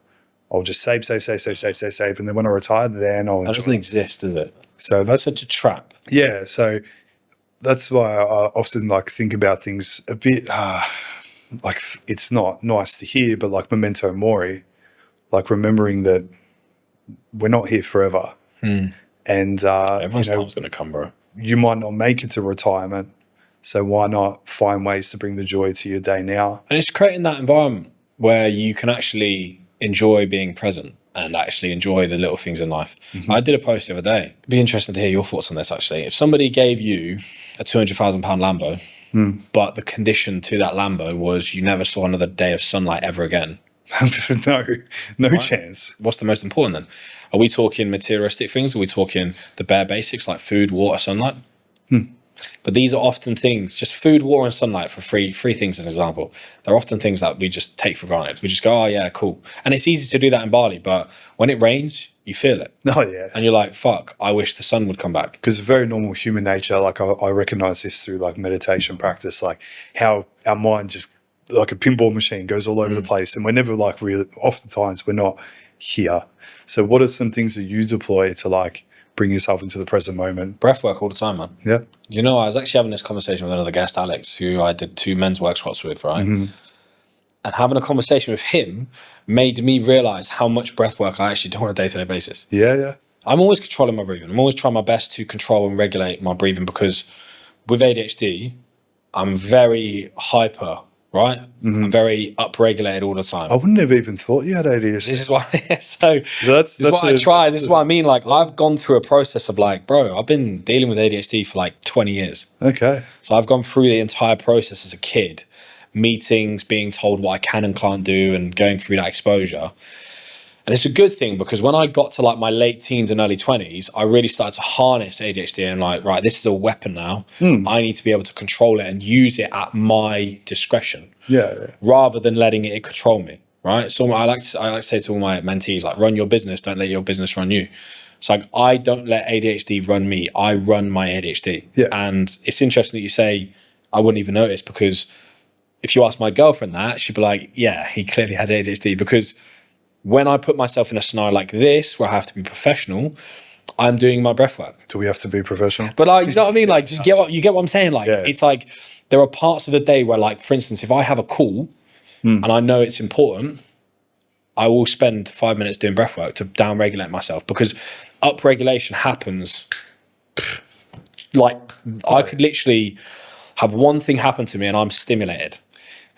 I'll just save. And then when I retire, then I'll enjoy. That doesn't exist, does it? So that's such a trap. Yeah. So that's why I often like think about things a bit like it's not nice to hear, but like memento mori, like remembering that we're not here forever. And everyone's time's going to come, bro. You might not make it to retirement. So why not find ways to bring the joy to your day now? And it's creating that environment where you can actually enjoy being present and actually enjoy the little things in life. Mm-hmm. I did a post the other day. It'd be interesting to hear your thoughts on this, actually. If somebody gave you a £200,000 Lambo, but the condition to that Lambo was you never saw another day of sunlight ever again. No chance. What's the most important then? Are we talking materialistic things? Are we talking the bare basics like food, water, sunlight? But these are often things, just food, water, and sunlight for three things as an example. They're often things that we just take for granted. We just go, oh yeah, cool. And it's easy to do that in Bali, but when it rains, you feel it. Oh yeah. And you're like, fuck, I wish the sun would come back. Because it's very normal human nature. Like I recognize this through like meditation practice, like how our mind just like a pinball machine goes all over the place. And we're never like really, oftentimes we're not here. So what are some things that you deploy to like bring yourself into the present moment? Breath work all the time, man. Yeah. You know, I was actually having this conversation with another guest, Alex, who I did 2 men's workshops with, right? And having a conversation with him made me realize how much breath work I actually do on a day-to-day basis. Yeah. I'm always controlling my breathing. I'm always trying my best to control and regulate my breathing because with ADHD, I'm very hyper, right? I'm very upregulated all the time. I wouldn't have even thought you had ADHD. This is why. So that's what I try. This is what I mean. Like I've gone through a process of like, bro, I've been dealing with ADHD for like 20 years. Okay. So I've gone through the entire process as a kid, meetings, being told what I can and can't do, and going through that exposure. And it's a good thing because when I got to like my late teens and early 20s, I really started to harness ADHD and like, right, this is a weapon now. I need to be able to control it and use it at my discretion. Yeah. Rather than letting it control me, right? So I like to say to all my mentees, like, run your business, don't let your business run you. It's like, I don't let ADHD run me, I run my ADHD. Yeah. And it's interesting that you say, I wouldn't even notice, because if you ask my girlfriend that, she'd be like, yeah, he clearly had ADHD. Because when I put myself in a scenario like this, where I have to be professional, I'm doing my breath work. Do we have to be professional? But like, you know what I mean? Like, you get what I'm saying? Like, it's like, there are parts of the day where, like, for instance, if I have a call and I know it's important, I will spend 5 minutes doing breath work to down-regulate myself, because up-regulation happens. Like, I could literally have one thing happen to me and I'm stimulated.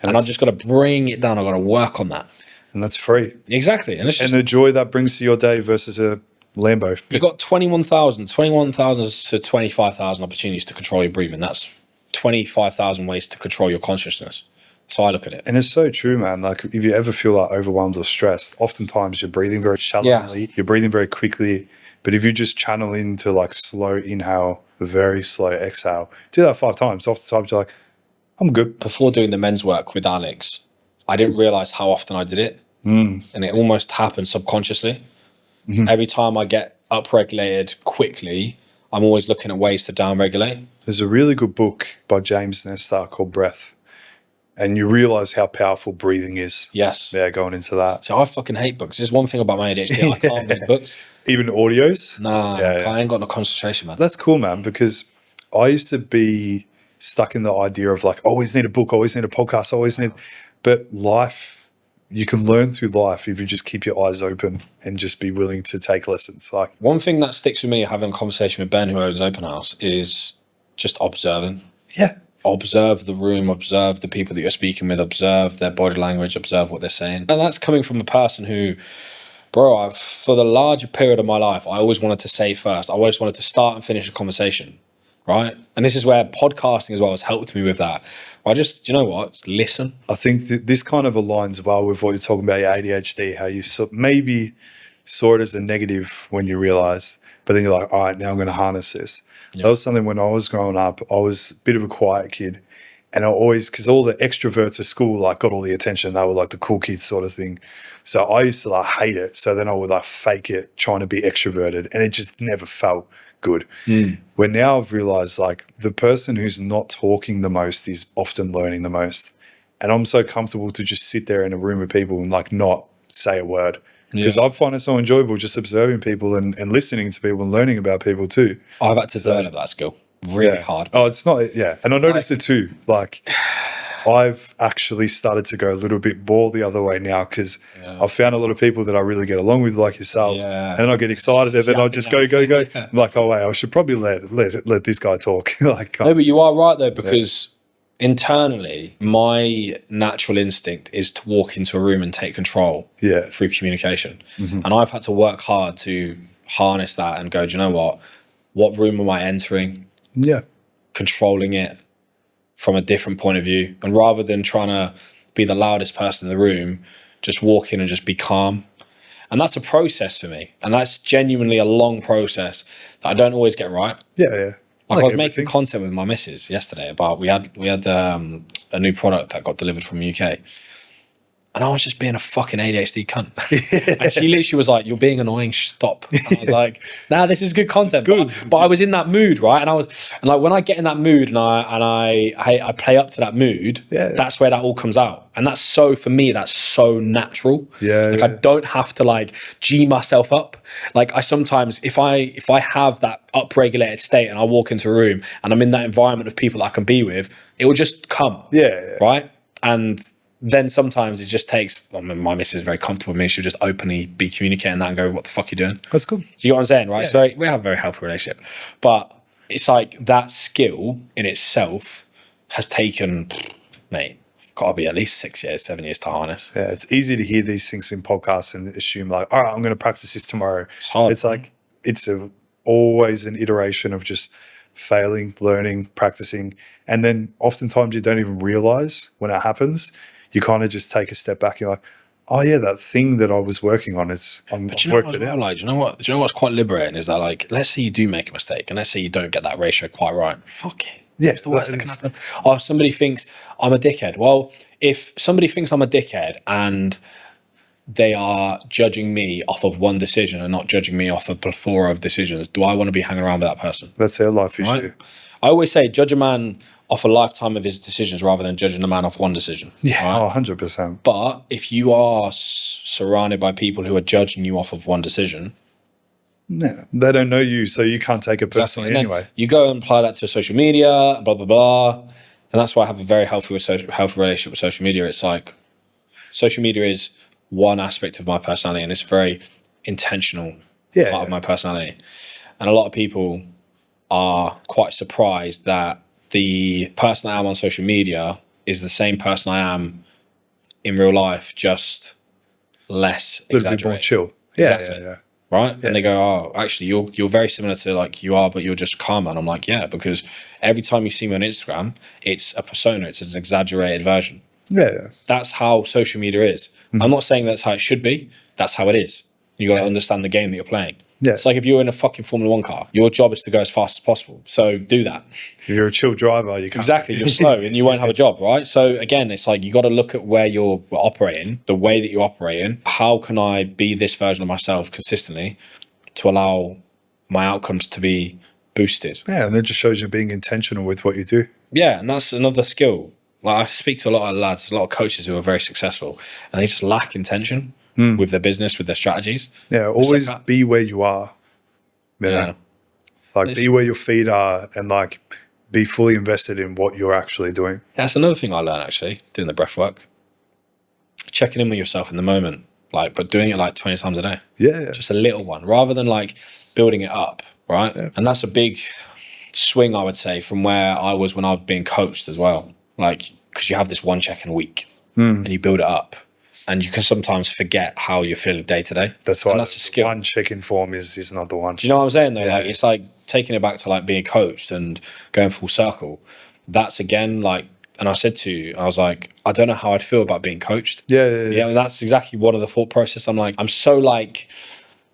And I've just got to bring it down. I've got to work on that. And that's free. Exactly. And the joy that brings to your day versus a Lambo. You've got 21,000 to 25,000 opportunities to control your breathing. That's 25,000 ways to control your consciousness. So I look at it. And it's so true, man. Like, if you ever feel like overwhelmed or stressed, oftentimes you're breathing very shallowly, you're breathing very quickly. But if you just channel into like slow inhale, very slow exhale, do that 5 times. Oftentimes you're like, I'm good. Before doing the men's work with Alex, I didn't realize how often I did it. And it almost happened subconsciously. Every time I get upregulated quickly, I'm always looking at ways to downregulate. There's a really good book by James Nestor called Breath. And you realize how powerful breathing is. Yes. Yeah, going into that. So I fucking hate books. There's one thing about my ADHD. I can't read books. Even audios? Nah, I ain't got no concentration, man. That's cool, man, because I used to be stuck in the idea of like, always need a book, always need a podcast, always need... But life, you can learn through life if you just keep your eyes open and just be willing to take lessons. Like, one thing that sticks with me having a conversation with Ben, who owns Open House, is just observing. Yeah. Observe the room, observe the people that you're speaking with, observe their body language, observe what they're saying. And that's coming from a person who, bro, for the larger period of my life, I always wanted to say first. I always wanted to start and finish a conversation, right? And this is where podcasting as well has helped me with that. I just, you know what, just listen. I think this kind of aligns well with what you're talking about, your ADHD, how you maybe saw it as a negative when you realized, but then you're like, all right, now I'm going to harness this. Yep. That was something when I was growing up. I was a bit of a quiet kid, and I always, because all the extroverts at school like got all the attention. They were like the cool kids sort of thing. So I used to like hate it. So then I would like fake it, trying to be extroverted, and it just never felt good. Where now I've realized like the person who's not talking the most is often learning the most, and I'm so comfortable to just sit there in a room with people and like not say a word. Because I find it so enjoyable just observing people and listening to people and learning about people too. I've had to develop that skill really hard. Oh, it's not, and I noticed it too. Like, I've actually started to go a little bit more the other way now, because I've found a lot of people that I really get along with, like yourself. Yeah. And I get excited and then I just go. I'm like, oh, wait, I should probably let this guy talk. Like, no, but you are right though, because internally, my natural instinct is to walk into a room and take control through communication. And I've had to work hard to harness that and go, do you know what? What room am I entering? Yeah. Controlling it from a different point of view. And rather than trying to be the loudest person in the room, just walk in and just be calm. And that's a process for me. And that's genuinely a long process that I don't always get right. Yeah. Like I was making content with my missus yesterday about we had a new product that got delivered from the UK, and I was just being a fucking ADHD cunt. And she literally was like, "You're being annoying. Stop." And I was like, "Nah, this is good content." Good. But I was in that mood, right? And like when I get in that mood and I play up to that mood, that's where that all comes out. And that's so, for me, that's so natural. I don't have to like G myself up. Like I sometimes, if I have that upregulated state and I walk into a room and I'm in that environment of people that I can be with, it will just come. Right. And then sometimes it just takes, I mean, my missus is very comfortable with me. She'll just openly be communicating that and go, what the fuck are you doing? That's cool. Do you know what I'm saying? Right. We have a very healthy relationship, but it's like that skill in itself has taken, mate, got to be at least 6 years, 7 years to harness. Yeah, it's easy to hear these things in podcasts and assume like, all right, I'm going to practice this tomorrow. It's hard. It's like, always an iteration of just failing, learning, practicing. And then oftentimes you don't even realize when it happens. You kind of just take a step back. You're like, oh yeah, that thing that I was working on, I've worked it out. Like, do you know what's quite liberating is that, like, let's say you do make a mistake and let's say you don't get that ratio quite right. Fuck it. Yeah, it's the worst that can happen. Oh, somebody thinks I'm a dickhead. Well, if somebody thinks I'm a dickhead and they are judging me off of one decision and not judging me off a plethora of decisions, do I want to be hanging around with that person? That's their life issue. Right? I always say, judge a man off a lifetime of his decisions rather than judging a man off one decision. Yeah, right? 100%. But if you are surrounded by people who are judging you off of one decision, no, they don't know you, so you can't take it personally anyway. You go and apply that to social media, blah, blah, blah. And that's why I have a very healthy relationship with social media. It's like, social media is one aspect of my personality, and it's very intentional part of my personality. And a lot of people are quite surprised that the person I am on social media is the same person I am in real life, just less exaggerated. A little bit more chill. Exactly. Yeah. Right? Yeah. And they go, oh, actually, you're very similar to like you are, but you're just calmer. And I'm like, yeah, because every time you see me on Instagram, it's a persona. It's an exaggerated version. Yeah. That's how social media is. I'm not saying that's how it should be. That's how it is. You got to understand the game that you're playing. Yeah. It's like if you're in a fucking Formula 1 car, your job is to go as fast as possible. So do that. If you're a chill driver, you can't. Exactly. You're slow and you won't have a job, right? So again, it's like you got to look at where you're operating, the way that you operate in. How can I be this version of myself consistently to allow my outcomes to be boosted? Yeah, and it just shows you being intentional with what you do. Yeah, and that's another skill. Like I speak to a lot of lads, a lot of coaches who are very successful, and they just lack intention with their business, with their strategies. Yeah, always be where you are. You know? Like be where your feet are and like be fully invested in what you're actually doing. That's another thing I learned actually, doing the breath work. Checking in with yourself in the moment, like, but doing it like 20 times a day. Yeah. Just a little one, rather than like building it up, right? Yeah. And that's a big swing, I would say, from where I was when I was being coached as well. Like, because you have this one check in a week and you build it up. And you can sometimes forget how you're feeling day to day. That's why that's a skill. One check-in form is not the one. Do you know what I'm saying though? Yeah. Like it's like taking it back to like being coached and going full circle. That's again like, and I said to you, I was like, I don't know how I'd feel about being coached. Yeah. And that's exactly one of the thought process. I'm like, I'm so like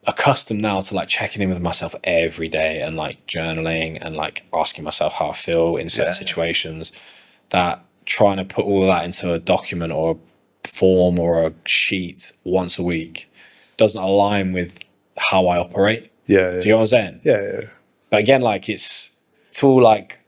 accustomed now to like checking in with myself every day and like journaling and like asking myself how I feel in certain situations, that trying to put all of that into a document or a form or a sheet once a week doesn't align with how I operate. Yeah. Do you know what I'm saying? Yeah. But again, like it's all like,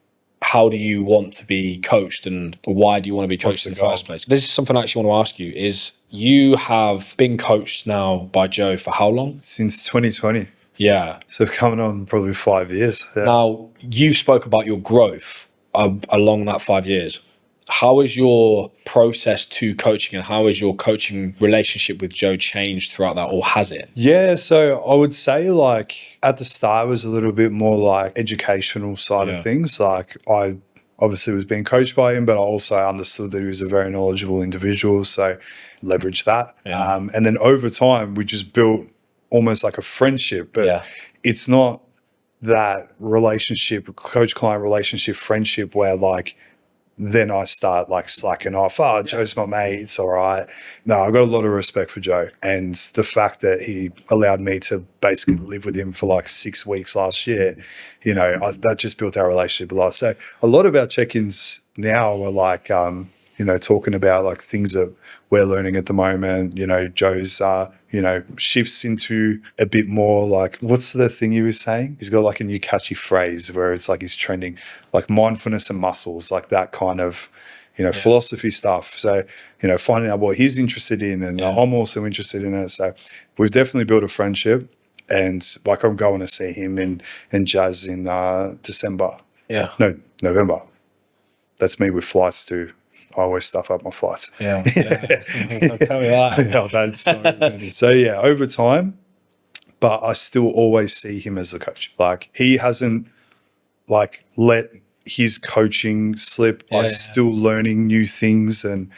how do you want to be coached and why do you want to be coached in the first place? This is something I actually want to ask you is you have been coached now by Joe for how long? Since 2020. Yeah. So coming on probably 5 years. Yeah. Now you spoke about your growth along that 5 years. How has your process to coaching and how has your coaching relationship with Joe changed throughout that, or has it? Yeah, so I would say like at the start was a little bit more like educational side of things. Like I obviously was being coached by him, but I also understood that he was a very knowledgeable individual, so leveraged that. Yeah. And then over time, we just built almost like a friendship, but it's not that relationship, coach-client relationship, friendship where like then I start like slacking off. Oh, Joe's my mate. It's all right. No, I've got a lot of respect for Joe. And the fact that he allowed me to basically live with him for like 6 weeks last year, you know, that just built our relationship a lot. So a lot of our check-ins now are like, you know, talking about like things that we're learning at the moment. You know, Joe's, you know, shifts into a bit more like, what's the thing he was saying? He's got like a new catchy phrase where it's like he's trending like mindfulness and muscles, like that kind of, you know, philosophy stuff. So, you know, finding out what he's interested in and I'm also interested in it. So we've definitely built a friendship, and like I'm going to see him in Jazz in December. Yeah. No, November. That's me with flights too. I always stuff up my flights. Yeah. Tell me that. That's so funny. So yeah, over time, but I still always see him as the coach. Like he hasn't like let his coaching slip. I'm still learning new things, and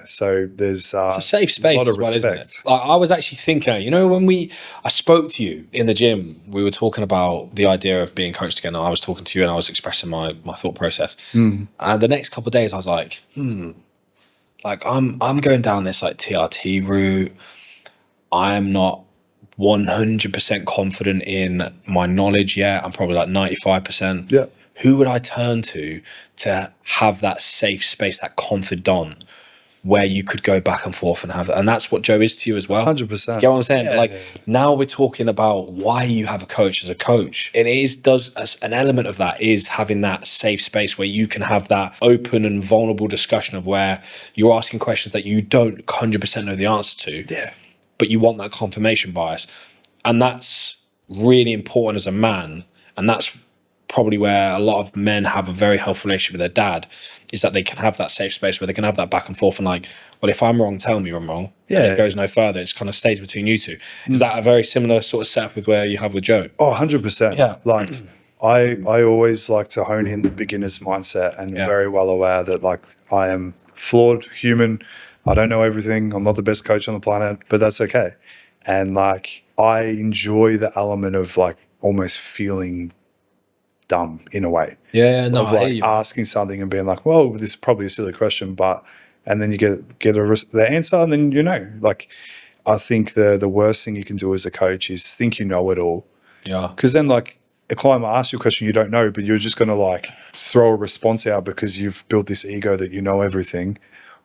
so there's it's a safe space, a lot of respect. Isn't it? Like I was actually thinking, you know, when I spoke to you in the gym, we were talking about the idea of being coached again. I was talking to you and I was expressing my thought process. And the next couple of days I was like, like I'm going down this like TRT route. I'm not 100% confident in my knowledge yet. I'm probably like 95%. Yeah. Who would I turn to have that safe space, that confidant, where you could go back and forth and have that? And that's what Joe is to you as well. 100%. Get what I'm saying? Now we're talking about why you have a coach as a coach. And an element of that is having that safe space where you can have that open and vulnerable discussion of where you're asking questions that you don't 100% know the answer to. Yeah. But you want that confirmation bias. And that's really important as a man. And that's probably where a lot of men have a very healthy relationship with their dad, is that they can have that safe space where they can have that back and forth and like, well, if I'm wrong, tell me I'm wrong. Yeah. And it goes no further. It just kind of stays between you two. Is that a very similar sort of setup with where you have with Joe? Oh, 100%. Yeah. Like I always like to hone in the beginner's mindset, and very well aware that like I am flawed human. I don't know everything. I'm not the best coach on the planet, but that's okay. And like, I enjoy the element of like almost feeling dumb in a way. Yeah, no, of like asking something and being like, well, this is probably a silly question, but, and then you get the answer, and then like, I think the worst thing you can do as a coach is think you know it all. Yeah. Because then like a client might ask you a question you don't know, but you're just going to like throw a response out because you've built this ego that you know everything.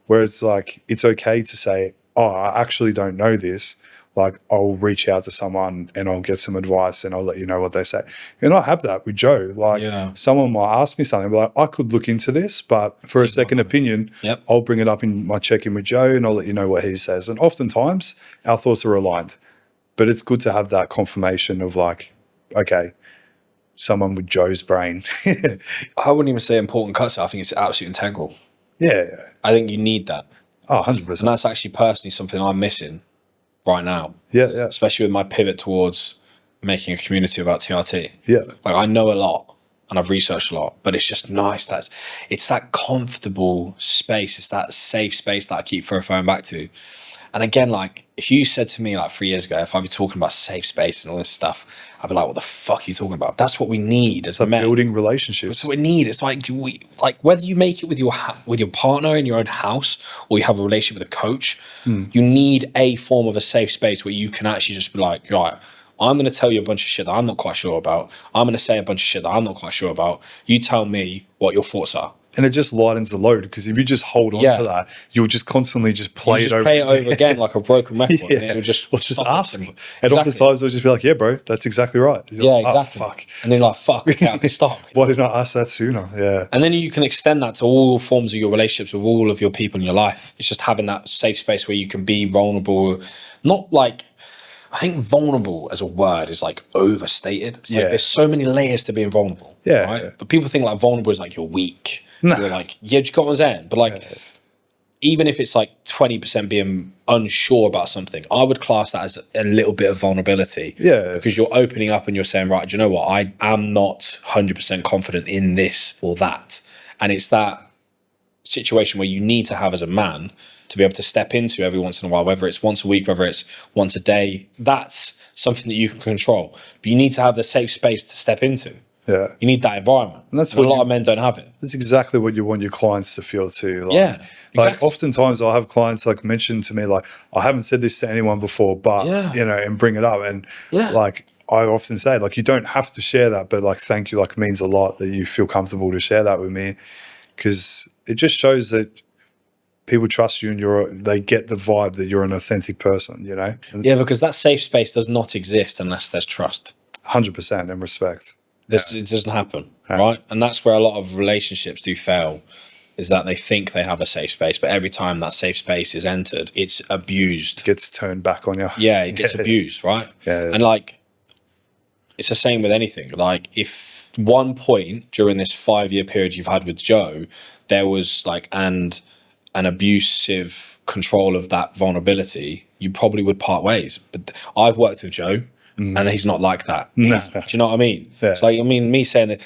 Where it's like, it's okay to say, oh, I actually don't know this. Like, I'll reach out to someone and I'll get some advice and I'll let you know what they say. And I have that with Joe. Like, someone might ask me something, but like, I could look into this, but for a second opinion, I'll bring it up in my check-in with Joe and I'll let you know what he says. And oftentimes, our thoughts are aligned. But it's good to have that confirmation of like, okay, someone with Joe's brain. I wouldn't even say important cuts. I think it's absolutely integral. Yeah. I think you need that. Oh, 100%. And that's actually personally something I'm missing right now. Yeah. Especially with my pivot towards making a community about TRT. Yeah. Like, I know a lot and I've researched a lot, but it's just nice that it's that comfortable space. It's that safe space that I keep referring back to. And again, like, if you said to me like 3 years ago, if I'd be talking about safe space and all this stuff, I'd be like, what the fuck are you talking about? That's what we need as men. Building relationships. That's what we need. It's like, whether you make it with your partner in your own house or you have a relationship with a coach, you need a form of a safe space where you can actually just be like, right, I'm going to tell you a bunch of shit that I'm not quite sure about. I'm going to say a bunch of shit that I'm not quite sure about. You tell me what your thoughts are. And it just lightens the load, because if you just hold on to that, you'll just constantly just play it over. Play it over again like a broken record. Yeah. And just ask. And oftentimes it'll just be like, yeah, bro, that's exactly right. You're like, exactly. Oh, fuck. And then you're like, fuck, okay, I can stop. Why didn't I ask that sooner? Yeah. And then you can extend that to all forms of your relationships with all of your people in your life. It's just having that safe space where you can be vulnerable. Not like, I think vulnerable as a word is like overstated. It's like there's so many layers to being vulnerable. Yeah. Right? But people think like vulnerable is like you're weak. No. You're like, yeah, you got what I'm saying? But like, even if it's like 20% being unsure about something, I would class that as a little bit of vulnerability. Yeah. Because you're opening up and you're saying, right, do you know what? I am not 100% confident in this or that. And it's that situation where you need to have as a man to be able to step into every once in a while, whether it's once a week, whether it's once a day. That's something that you can control. But you need to have the safe space to step into. Yeah. You need that environment. And that's what a lot of men don't have it. That's exactly what you want your clients to feel too. Like, exactly. Like oftentimes I'll have clients like mention to me, like, I haven't said this to anyone before, but and bring it up. And like, I often say, like, you don't have to share that, but like, thank you, like, means a lot that you feel comfortable to share that with me, because it just shows that people trust you and they get the vibe that you're an authentic person, And because that safe space does not exist unless there's trust. 100% and respect. It doesn't happen, right? And that's where a lot of relationships do fail, is that they think they have a safe space, but every time that safe space is entered, it's abused. Gets turned back on you. Yeah, it gets abused, right? Yeah. And like, it's the same with anything. Like, if one point during this 5-year period you've had with Joe, there was like an abusive control of that vulnerability, you probably would part ways. But I've worked with Joe. And he's not like that. No. Do you know what I mean? Yeah. It's like, I mean, me saying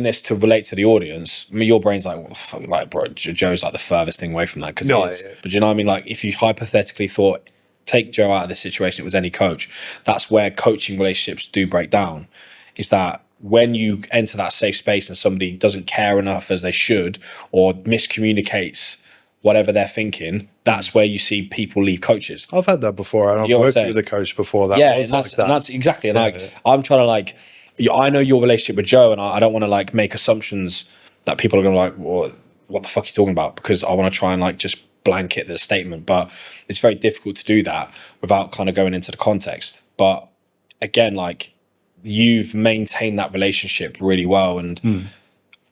this to relate to the audience, I mean, your brain's like, what the fuck, like, bro, Joe's like the furthest thing away from that, because he is. Yeah. But do you know what I mean? Like, if you hypothetically thought, take Joe out of this situation, it was any coach, that's where coaching relationships do break down, is that when you enter that safe space and somebody doesn't care enough as they should, or miscommunicates whatever they're thinking, that's where you see people leave coaches. I've had that before, and I've worked with a coach before that was like that. And that's exactly, and I'm trying to like, I know your relationship with Joe, and I don't want to like make assumptions that people are going to like, well, what the fuck are you talking about? Because I want to try and like just blanket the statement, but it's very difficult to do that without kind of going into the context. But again, like, you've maintained that relationship really well, and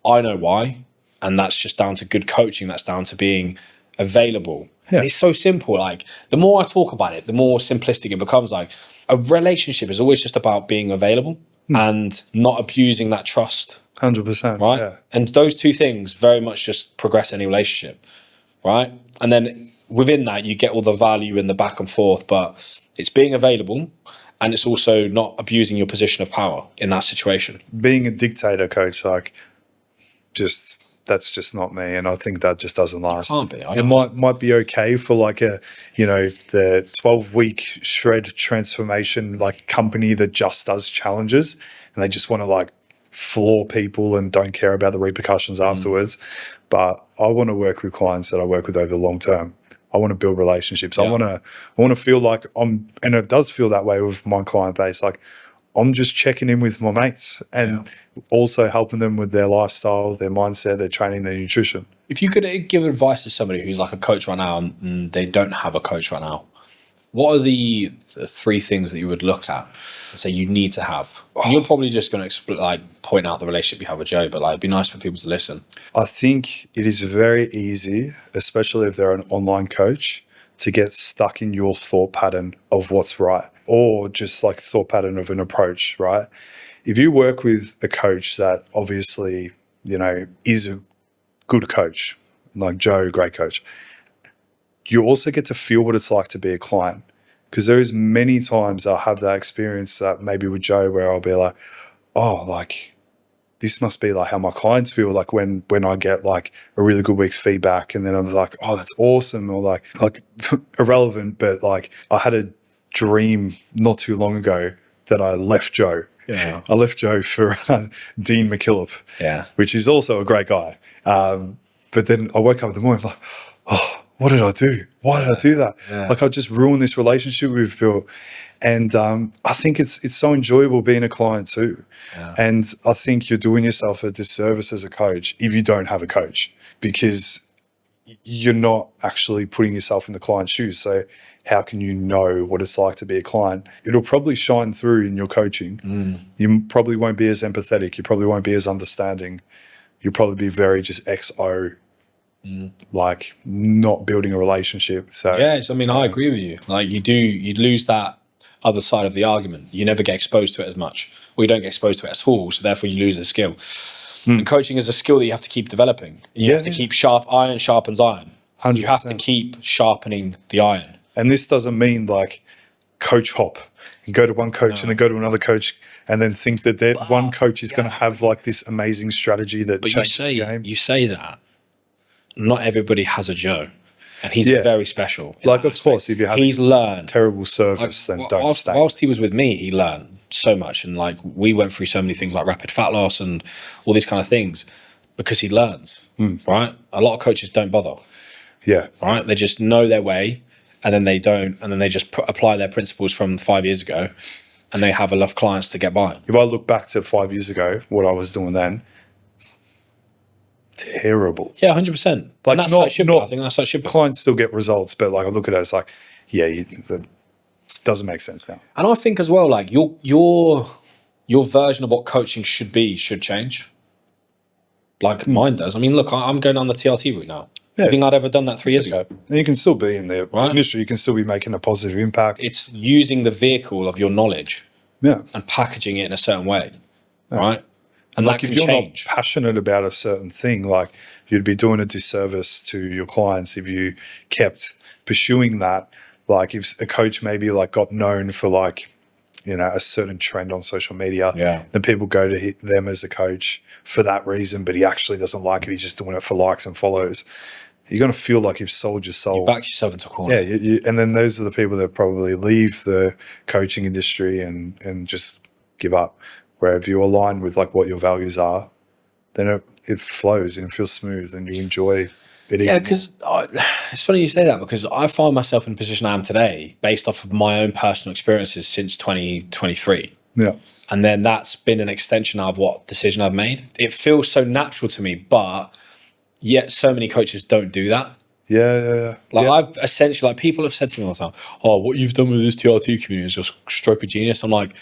I know why. And that's just down to good coaching. That's down to being available. Yeah. And it's so simple. Like, the more I talk about it, the more simplistic it becomes. Like, a relationship is always just about being available. and not abusing that trust. 100%. Right. Yeah. And those two things very much just progress any relationship. Right. And then within that, you get all the value in the back and forth, but it's being available and it's also not abusing your position of power in that situation. Being a dictator coach, like, that's just not me, and I think that just doesn't last. It can't be. It might be okay for like the 12-week shred transformation like company that just does challenges and they just want to like floor people and don't care about the repercussions afterwards. But I want to work with clients that I work with over the long term. I want to build relationships. Yeah. I want to feel like and it does feel that way with my client base. Like I'm just checking in with my mates and also helping them with their lifestyle, their mindset, their training, their nutrition. If you could give advice to somebody who's like a coach right now and they don't have a coach right now, what are the 3 things that you would look at and say you need to have? And you're probably just going to point out the relationship you have with Joe, but like it'd be nice for people to listen. I think it is very easy, especially if they're an online coach, to get stuck in your thought pattern of what's right, or just like thought pattern of an approach, right? If you work with a coach that obviously, is a good coach, like Joe, great coach, you also get to feel what it's like to be a client. Because there is many times I'll have that experience that maybe with Joe where I'll be like, oh, like this must be like how my clients feel like when I get like a really good week's feedback, and then I'm like, oh, that's awesome, or like irrelevant, but like I had a dream not too long ago that I left Joe. Yeah. I left Joe for Dean McKillop, which is also a great guy. But then I woke up in the morning like, oh, what did I do? Why did I do that? Yeah. Like I just ruined this relationship we've built. And I think it's so enjoyable being a client too. Yeah. And I think you're doing yourself a disservice as a coach if you don't have a coach, because you're not actually putting yourself in the client's shoes. So how can you know what it's like to be a client? It'll probably shine through in your coaching. You probably won't be as empathetic. You probably won't be as understanding. You'll probably be very just XO, like not building a relationship. So yes, I mean, I agree with you. Like you'd lose that other side of the argument. You never get exposed to it as much, or you don't get exposed to it at all. So therefore you lose a skill. And coaching is a skill that you have to keep developing. You have to keep iron sharpens iron. 100%. You have to keep sharpening the iron. And this doesn't mean like coach hop and go to one coach and then go to another coach and then think that one coach is going to have like this amazing strategy that changes the game. You say that. Not everybody has a Joe. And he's very special. Like, of course, if you have learned terrible service, then don't stay. Whilst he was with me, he learned so much. And like, we went through so many things like rapid fat loss and all these kind of things because he learns, right? A lot of coaches don't bother. Yeah. Right? They just know their way and then they don't. And then they just apply their principles from 5 years ago and they have enough clients to get by. If I look back to 5 years ago, what I was doing then, terrible. Yeah, 100%. Like, that's how it should be. I think that's how it should be. Clients still get results, but like I look at it, it's like, that doesn't make sense now. And I think as well, like your version of what coaching should be should change. Like mine does. I mean, look, I'm going on the TRT route now. Yeah. You think I'd ever done that 3 years ago? And you can still be in the industry. You can still be making a positive impact. It's using the vehicle of your knowledge, and packaging it in a certain way, right? And like, that can if you're change. not passionate about a certain thing, like you'd be doing a disservice to your clients if you kept pursuing that. Like if a coach maybe like got known for like, a certain trend on social media, then people go to them as a coach for that reason, but he actually doesn't like it. He's just doing it for likes and follows. You're going to feel like you've sold your soul. You backed yourself into a corner. Yeah. And then those are the people that probably leave the coaching industry and just give up. Where if you align with like what your values are, then it flows and feels smooth and you enjoy it. Yeah, because it's funny you say that, because I find myself in the position I am today based off of my own personal experiences since 2023. Yeah. And then that's been an extension of what decision I've made. It feels so natural to me, but yet so many coaches don't do that. Yeah. Like I've essentially, like people have said to me all the time, oh, what you've done with this TRT community is just stroke of genius. I'm like,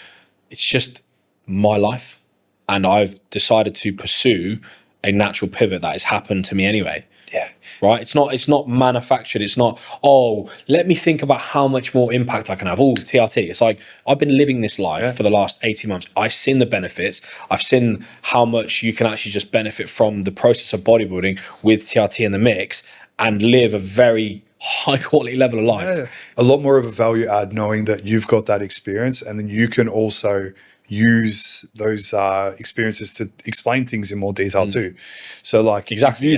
it's just my life, and I've decided to pursue a natural pivot that has happened to me anyway. Yeah. Right? It's not manufactured. It's not, oh, let me think about how much more impact I can have. Oh, TRT. It's like, I've been living this life for the last 18 months. I've seen the benefits. I've seen how much you can actually just benefit from the process of bodybuilding with TRT in the mix and live a very high quality level of life. Yeah. A lot more of a value add knowing that you've got that experience, and then you can also use those experiences to explain things in more detail too. So like, exactly,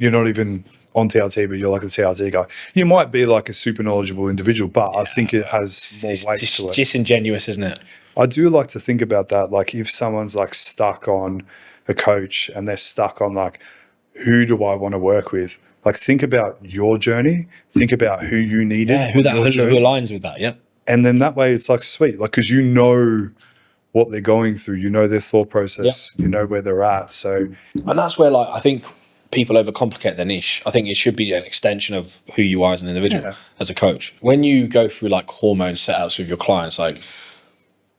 you're not even on TRT, but you're like a TRT guy. You might be like a super knowledgeable individual, but I think it has more weight to it. Disingenuous, isn't it? I do like to think about that. Like if someone's like stuck on a coach and they're stuck on like, who do I want to work with? Like think about your journey. Think about who you needed. Yeah, who aligns with that. Yeah. And then that way it's like sweet, like, cause you know what they're going through, you know their thought process, you know where they're at. So, and that's where like, I think people overcomplicate their niche. I think it should be an extension of who you are as an individual, as a coach. When you go through like hormone setups with your clients, like,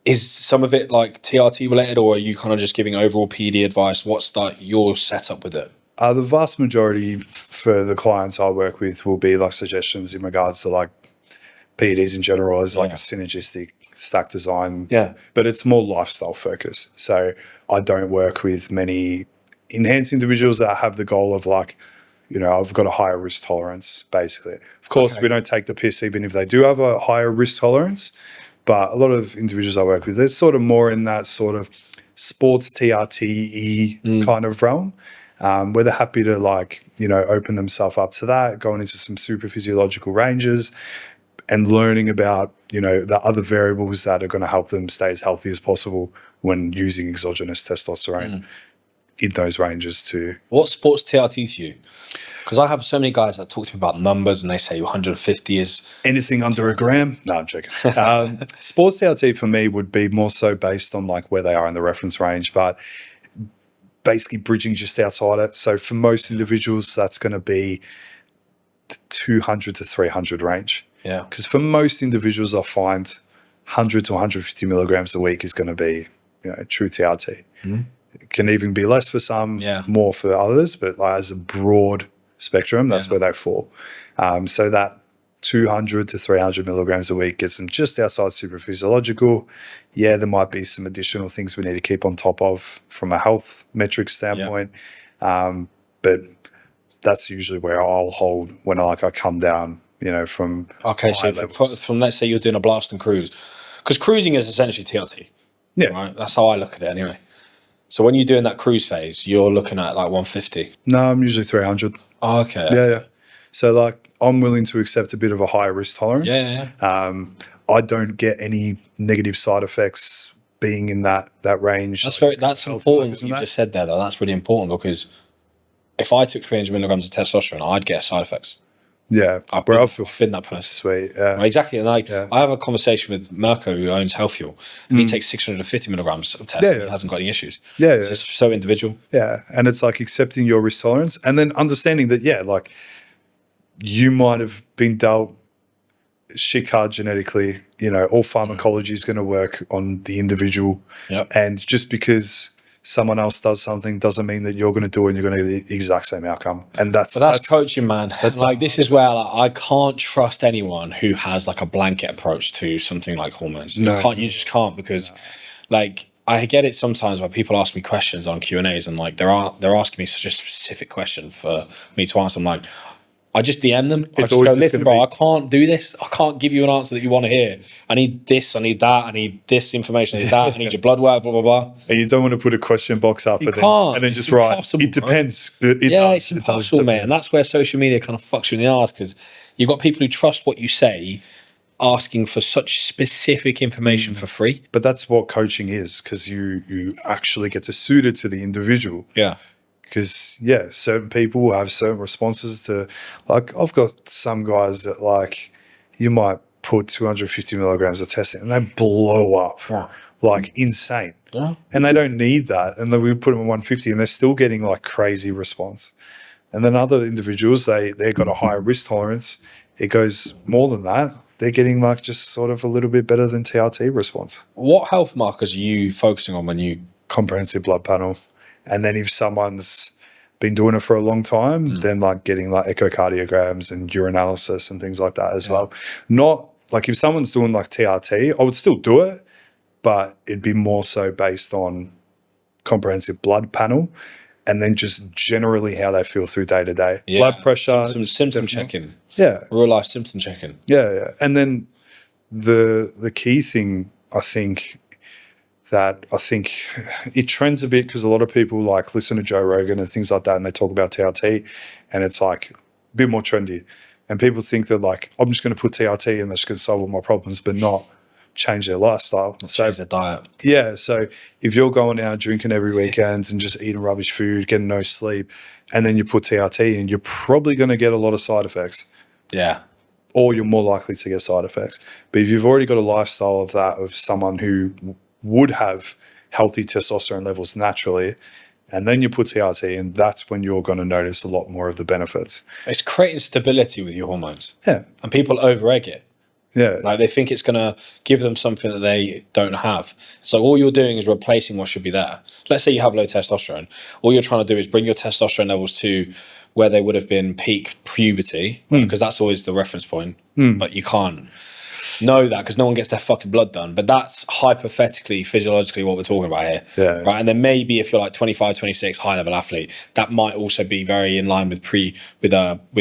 is some of it like TRT related, or are you kind of just giving overall PD advice? What's like your setup with it? The vast majority for the clients I work with will be like suggestions in regards to like PEDs in general as like a synergistic stack design. Yeah. But it's more lifestyle focus. So I don't work with many enhanced individuals that have the goal of like, you know, I've got a higher risk tolerance, basically. Of course, we don't take the piss even if they do have a higher risk tolerance. But a lot of individuals I work with, they're sort of more in that sort of sports TRT-y kind of realm. Where they're happy to like, you know, open themselves up to that, going into some super physiological ranges and learning about, you know, the other variables that are going to help them stay as healthy as possible when using exogenous testosterone in those ranges too. What sports TRT to you? Because I have so many guys that talk to me about numbers and they say 150 is... Anything under a gram? No, I'm joking. Sports TRT for me would be more so based on like where they are in the reference range, but basically bridging just outside it. So for most individuals, that's going to be 200 to 300 range. Yeah. Because for most individuals, I find 100 to 150 milligrams a week is going to be, you know, true TRT. It can even be less for some, more for others, but like as a broad spectrum, that's where they fall. So that 200 to 300 milligrams a week gets them just outside super physiological. Yeah, there might be some additional things we need to keep on top of from a health metric standpoint. But that's usually where I'll hold when I come down, you know, from from let's say you're doing a blast and cruise, because cruising is essentially TRT. Yeah. Right? That's how I look at it anyway. So when you're doing that cruise phase, you're looking at like 150. No, I'm usually 300. Oh, okay. Yeah. So like I'm willing to accept a bit of a higher risk tolerance. I don't get any negative side effects being in that range. That's important. You just said there though. That's really important, because if I took 300 milligrams of testosterone, I'd get side effects. Yeah, I've been that person. Sweet. Yeah. Right, exactly. And I have a conversation with Mirko, who owns Health Fuel, and he takes 650 milligrams of test. And he hasn't got any issues. It's just so individual. Yeah, and it's like accepting your risk tolerance, and then understanding that like you might have been dealt shit card genetically. You know, all pharmacology is going to work on the individual, and just because someone else does something doesn't mean that you're going to do it and you're going to get the exact same outcome. And that's coaching, man. That's like, this is where I can't trust anyone who has like a blanket approach to something like hormones. You just can't, because like, I get it sometimes where people ask me questions on Q&As and like, they're asking me such a specific question for me to answer. I'm like, I just DM them. I just go, listen, bro, I can't do this. I can't give you an answer that you want to hear. I need this. I need that. I need this information. I need that. I need your blood work, blah, blah, blah. And you don't want to put a question box up and then just write, it depends. It's impossible, mate. And that's where social media kind of fucks you in the ass, because you've got people who trust what you say asking for such specific information for free. But that's what coaching is, because you actually get to suit it to the individual. Yeah. Because, certain people will have certain responses to, like, I've got some guys that, like, you might put 250 milligrams of testing and they blow up, like, insane. Yeah. And they don't need that. And then we put them on 150 and they're still getting, like, crazy response. And then other individuals, they've got a higher risk tolerance. It goes more than that. They're getting, like, just sort of a little bit better than TRT response. What health markers are you focusing on when you... Comprehensive blood panel. And then if someone's been doing it for a long time, then like getting like echocardiograms and urinalysis and things like that as well. Not like if someone's doing like TRT, I would still do it, but it'd be more so based on comprehensive blood panel and then just generally how they feel through day to day. Blood pressure. Some symptom checking. Yeah. Real life symptom checking. Yeah. And then the key thing, I think it trends a bit because a lot of people like listen to Joe Rogan and things like that and they talk about TRT and it's like a bit more trendy. And people think that like, I'm just going to put TRT and that's going to solve all my problems, but not change their lifestyle. Change their diet. Yeah. So if you're going out drinking every weekend and just eating rubbish food, getting no sleep, and then you put TRT in, you're probably going to get a lot of side effects. Yeah. Or you're more likely to get side effects. But if you've already got a lifestyle of someone who would have healthy testosterone levels naturally, and then you put TRT in, that's when you're going to notice a lot more of the benefits. It's creating stability with your hormones. Yeah. And people over-egg it. Yeah. Like they think it's going to give them something that they don't have. So all you're doing is replacing what should be there. Let's say you have low testosterone. All you're trying to do is bring your testosterone levels to where they would have been peak puberty, because that's always the reference point. But you can't know that because no one gets their fucking blood done. But that's hypothetically, physiologically what we're talking about here. Yeah. Right. And then maybe if you're like 25, 26, high level athlete, that might also be very in line with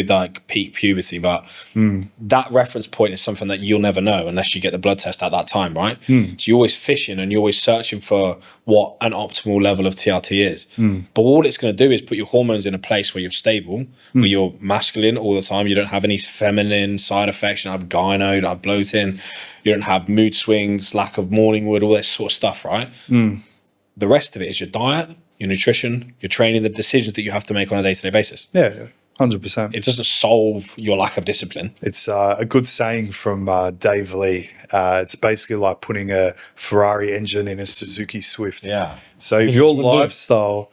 like peak puberty. But that reference point is something that you'll never know unless you get the blood test at that time, right? So you're always fishing and you're always searching for what an optimal level of TRT is. But all it's going to do is put your hormones in a place where you're stable, where you're masculine all the time. You don't have any feminine side effects. You don't have gyno, you don't have bloating. You don't have mood swings, lack of morning wood, all that sort of stuff, right? The rest of it is your diet, your nutrition, your training, the decisions that you have to make on a day-to-day basis. Yeah, 100%. It doesn't solve your lack of discipline. It's a good saying from Dave Lee. It's basically like putting a Ferrari engine in a Suzuki Swift. Yeah. So if your lifestyle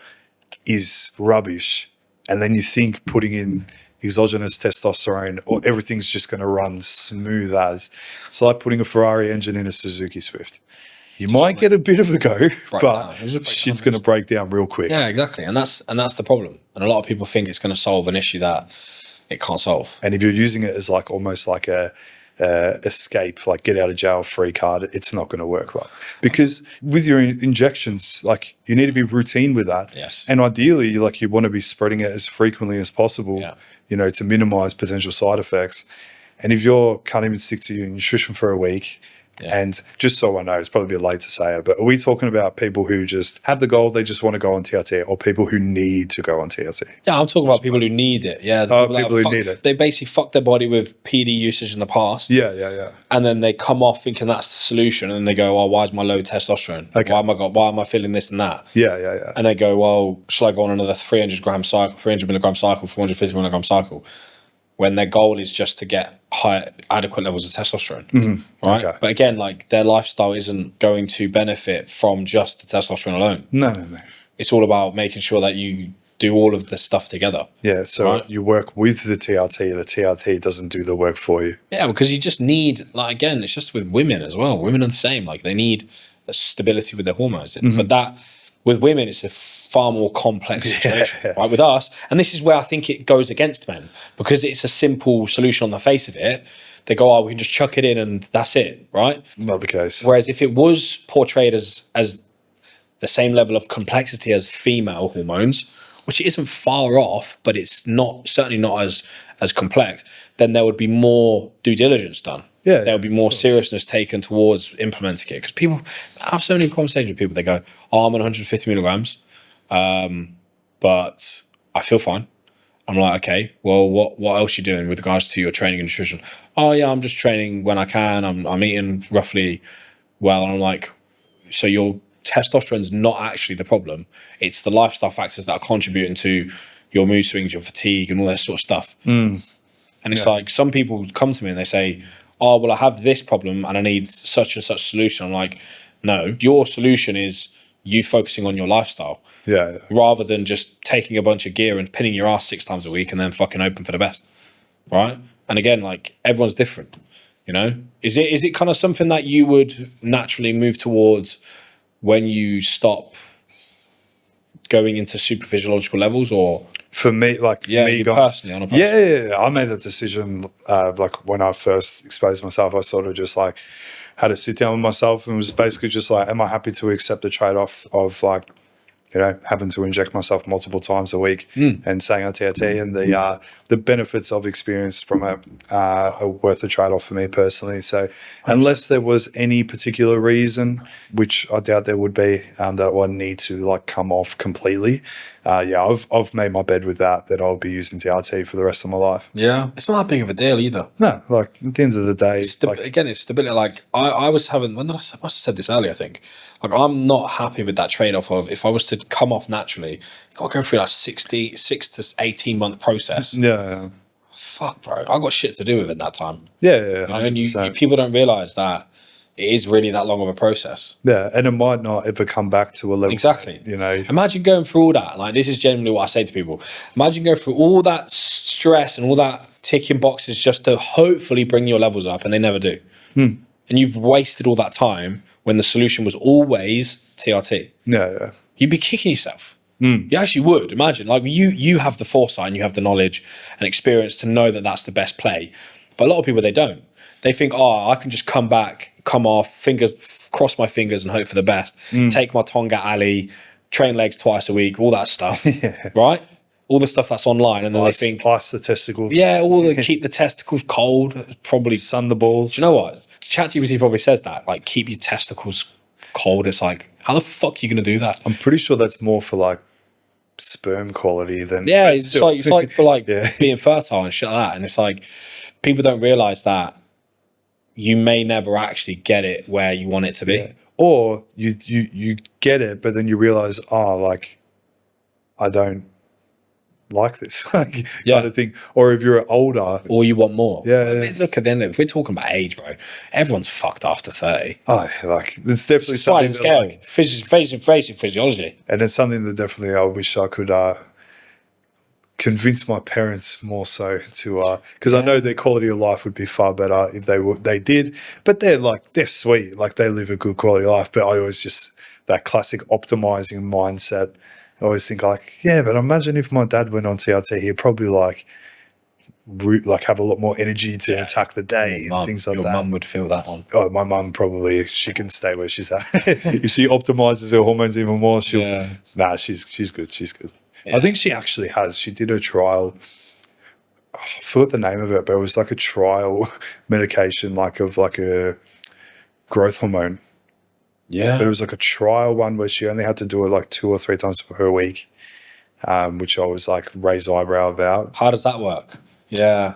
is rubbish and then you think putting in exogenous testosterone or everything's just going to run smooth as, it's like putting a Ferrari engine in a Suzuki Swift. You might get a bit of a go, but shit's going to break down real quick. Yeah, exactly. And that's the problem. And a lot of people think it's going to solve an issue that it can't solve. And if you're using it as like almost like a escape, like get out of jail free card, it's not going to work right. Because with your injections, like you need to be routine with that. Yes. And ideally, you want to be spreading it as frequently as possible, to minimize potential side effects. And if you can't even stick to your nutrition for a week, and just so I know, it's probably a bit late to say it, but are we talking about people who just have the goal, they just want to go on TRT, or people who need to go on TRT? Yeah, I'm talking about people who need it. Yeah, people who need it. They basically fuck their body with PD usage in the past. Yeah. And then they come off thinking that's the solution, and they go, "Oh, why is my low testosterone? Okay. Why am I feeling this and that?" Yeah. And they go, "Well, shall I go on another 300 milligram cycle, 450 milligram cycle?" When their goal is just to get adequate levels of testosterone, right? Okay. But again, like their lifestyle isn't going to benefit from just the testosterone alone. No. It's all about making sure that you do all of the stuff together. Yeah, so you work with the TRT. The TRT doesn't do the work for you. Yeah, because you just need, like, again, it's just with women as well. Women are the same. Like they need a stability with their hormones. But that, with women, it's a far more complex situation, right? With us, and this is where I think it goes against men, because it's a simple solution on the face of it. They go, "Oh, we can just chuck it in and that's it," right? Not the case. Whereas if it was portrayed as the same level of complexity as female hormones, which it isn't far off, but it's certainly not as complex, then there would be more due diligence done. Yeah, there would be more seriousness taken towards implementing it. Because people, I have so many conversations with people, they go, "Oh, I'm on 150 milligrams. But I feel fine." I'm like, "Okay, well, what else are you doing with regards to your training and nutrition?" "Oh yeah, I'm just training when I can. I'm eating roughly well." And I'm like, "So your testosterone's not actually the problem. It's the lifestyle factors that are contributing to your mood swings, your fatigue, and all that sort of stuff." And it's like some people come to me and they say, "Oh, well, I have this problem and I need such and such solution." I'm like, "No, your solution is you focusing on your lifestyle." Yeah. Rather than just taking a bunch of gear and pinning your ass 6 times a week and then fucking hoping for the best, right? And again, like everyone's different, Is it kind of something that you would naturally move towards when you stop going into super physiological levels, or for me, like me going personally on a personal. yeah, I made that decision like when I first exposed myself. I sort of just like had to sit down with myself and was basically just like, am I happy to accept the trade-off of like, you know, having to inject myself multiple times a week and staying on TRT, and the benefits I've experienced from it are worth the trade-off for me personally. So unless there was any particular reason, which I doubt there would be, that I would need to like come off completely, I've made my bed with that I'll be using TRT for the rest of my life. Yeah, it's not that big of a deal either. No, like at the end of the day, again, it's stability. Like I was having, when did I must have said this earlier, I think. Like I'm not happy with that trade-off of, if I was to come off naturally, you got to go through like 6 to 18 month process. Yeah. Fuck, bro. I got shit to do within that time. Yeah, 100%. And people don't realize that it is really that long of a process. Yeah, and it might not ever come back to a level. Exactly. You know, imagine going through all that. Like, this is generally what I say to people. Imagine going through all that stress and all that ticking boxes just to hopefully bring your levels up, and they never do. And you've wasted all that time when the solution was always TRT. Yeah. You'd be kicking yourself. You actually would. Imagine, like, you have the foresight and you have the knowledge and experience to know that that's the best play. But a lot of people, they don't. They think, I can just come back, come off, cross my fingers and hope for the best. Take my Tonga alley, train legs twice a week, all that stuff, right? All the stuff that's online, and then they think ice the testicles. Yeah, keep the testicles cold. Probably sun the balls. Do you know what? ChatGPT probably says that, like, keep your testicles cold. It's like, how the fuck are you gonna do that? I'm pretty sure that's more for like sperm quality than it's like for like being fertile and shit like that. And it's like, people don't realize that you may never actually get it where you want it to be, or you get it, but then you realize, like, I don't like this, like, kind of thing. Or if you're older, or you want more. Look, at the end, if we're talking about age, bro, everyone's fucked after 30. Like, there's definitely something that, like, physiology, and it's something that definitely I wish I could convince my parents more so to, because I know their quality of life would be far better if they did. But they're sweet, like they live a good quality of life. But I always just, that classic optimizing mindset, I always think like, but imagine if my dad went on TRT, he'd probably like have a lot more energy to attack the day and things like that. Your mum would feel that one. Oh, my mum probably, she can stay where she's at. If she optimizes her hormones even more, she's good. She's good. Yeah. I think she actually has. She did a trial. I forgot the name of it, but it was like a trial medication, like of like a growth hormone. Yeah. But it was like a trial one where she only had to do it like 2 or 3 times per week, which I was like raised eyebrow about. How does that work? Yeah.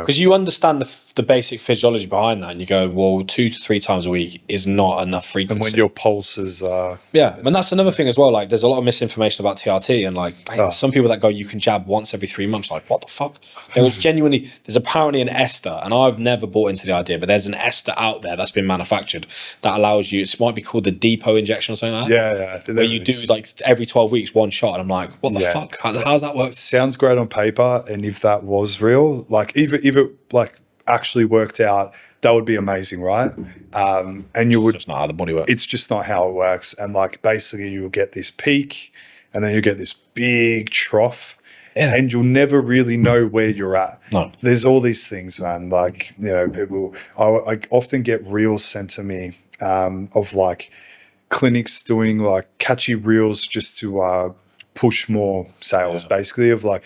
Because you understand the basic physiology behind that, and you go, well, 2 to 3 times a week is not enough frequency. And when your pulses are... Yeah, and that's another thing as well. Like, there's a lot of misinformation about TRT, and like, some people that go, you can jab once every 3 months. Like, what the fuck? There's apparently an ester, and I've never bought into the idea, but there's an ester out there that's been manufactured that allows you, it might be called the depot injection or something like that. Yeah. Where you do like every 12 weeks, 1 shot, and I'm like, what the fuck? How does that work? It sounds great on paper, and if that was real, like, if it like actually worked out, that would be amazing, right? And you would... It's just not how the body works. It's just not how it works. And like, basically you'll get this peak, and then you get this big trough, and you'll never really know where you're at. No. There's all these things, man. Like, you know, people, I often get reels sent to me of like clinics doing like catchy reels just to push more sales, basically, of like,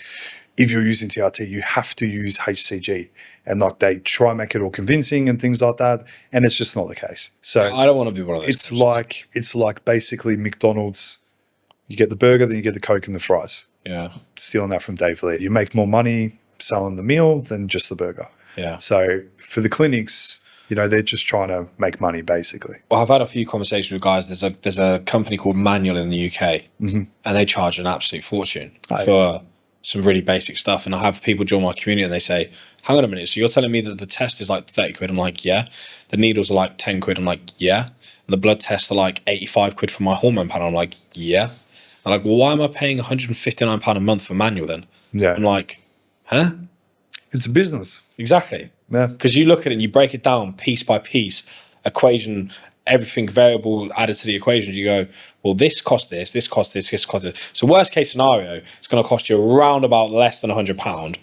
if you're using TRT, you have to use HCG. And like, they try and make it all convincing and things like that, and it's just not the case. So I don't want to be one of those. It's like basically McDonald's. You get the burger, then you get the Coke and the fries. Yeah. Stealing that from Dave Lee. You make more money selling the meal than just the burger. Yeah. So for the clinics, you know, they're just trying to make money, basically. Well, I've had a few conversations with guys. There's a company called Manual in the UK, and they charge an absolute fortune for some really basic stuff. And I have people join my community and they say, hang on a minute, so you're telling me that the test is like 30 quid? I'm like, yeah. The needles are like 10 quid. I'm like, yeah. And the blood tests are like 85 quid for my hormone panel. I'm like, yeah. I'm like, well, why am I paying £159 a month for Manual then? Yeah. I'm like, huh? It's a business. Exactly. Yeah. Because you look at it and you break it down piece by piece, equation everything variable added to the equations, you go, well, this costs this, this costs this, this costs this. So worst case scenario, it's going to cost you around about less than £100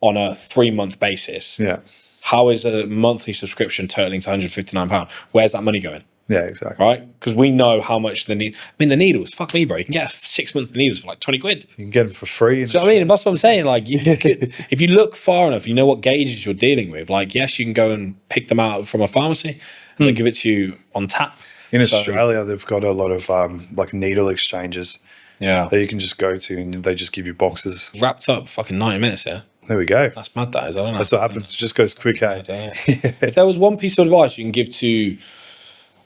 on a 3-month basis. Yeah. How is a monthly subscription totaling to £159? Where's that money going? Yeah, exactly. Right? Because we know how much the needles, fuck me, bro. You can get 6 months of needles for like 20 quid. You can get them for free. Do you know what I mean? That's what I'm saying. Like, if you look far enough, you know what gauges you're dealing with. Like, yes, you can go and pick them out from a pharmacy and they give it to you on tap. In Australia, they've got a lot of like needle exchanges. Yeah. That you can just go to and they just give you boxes. Wrapped up fucking 90 minutes, yeah? There we go. That's mad, that is. I don't know. That's what happens. It just goes quick, eh? Yeah. If there was one piece of advice you can give to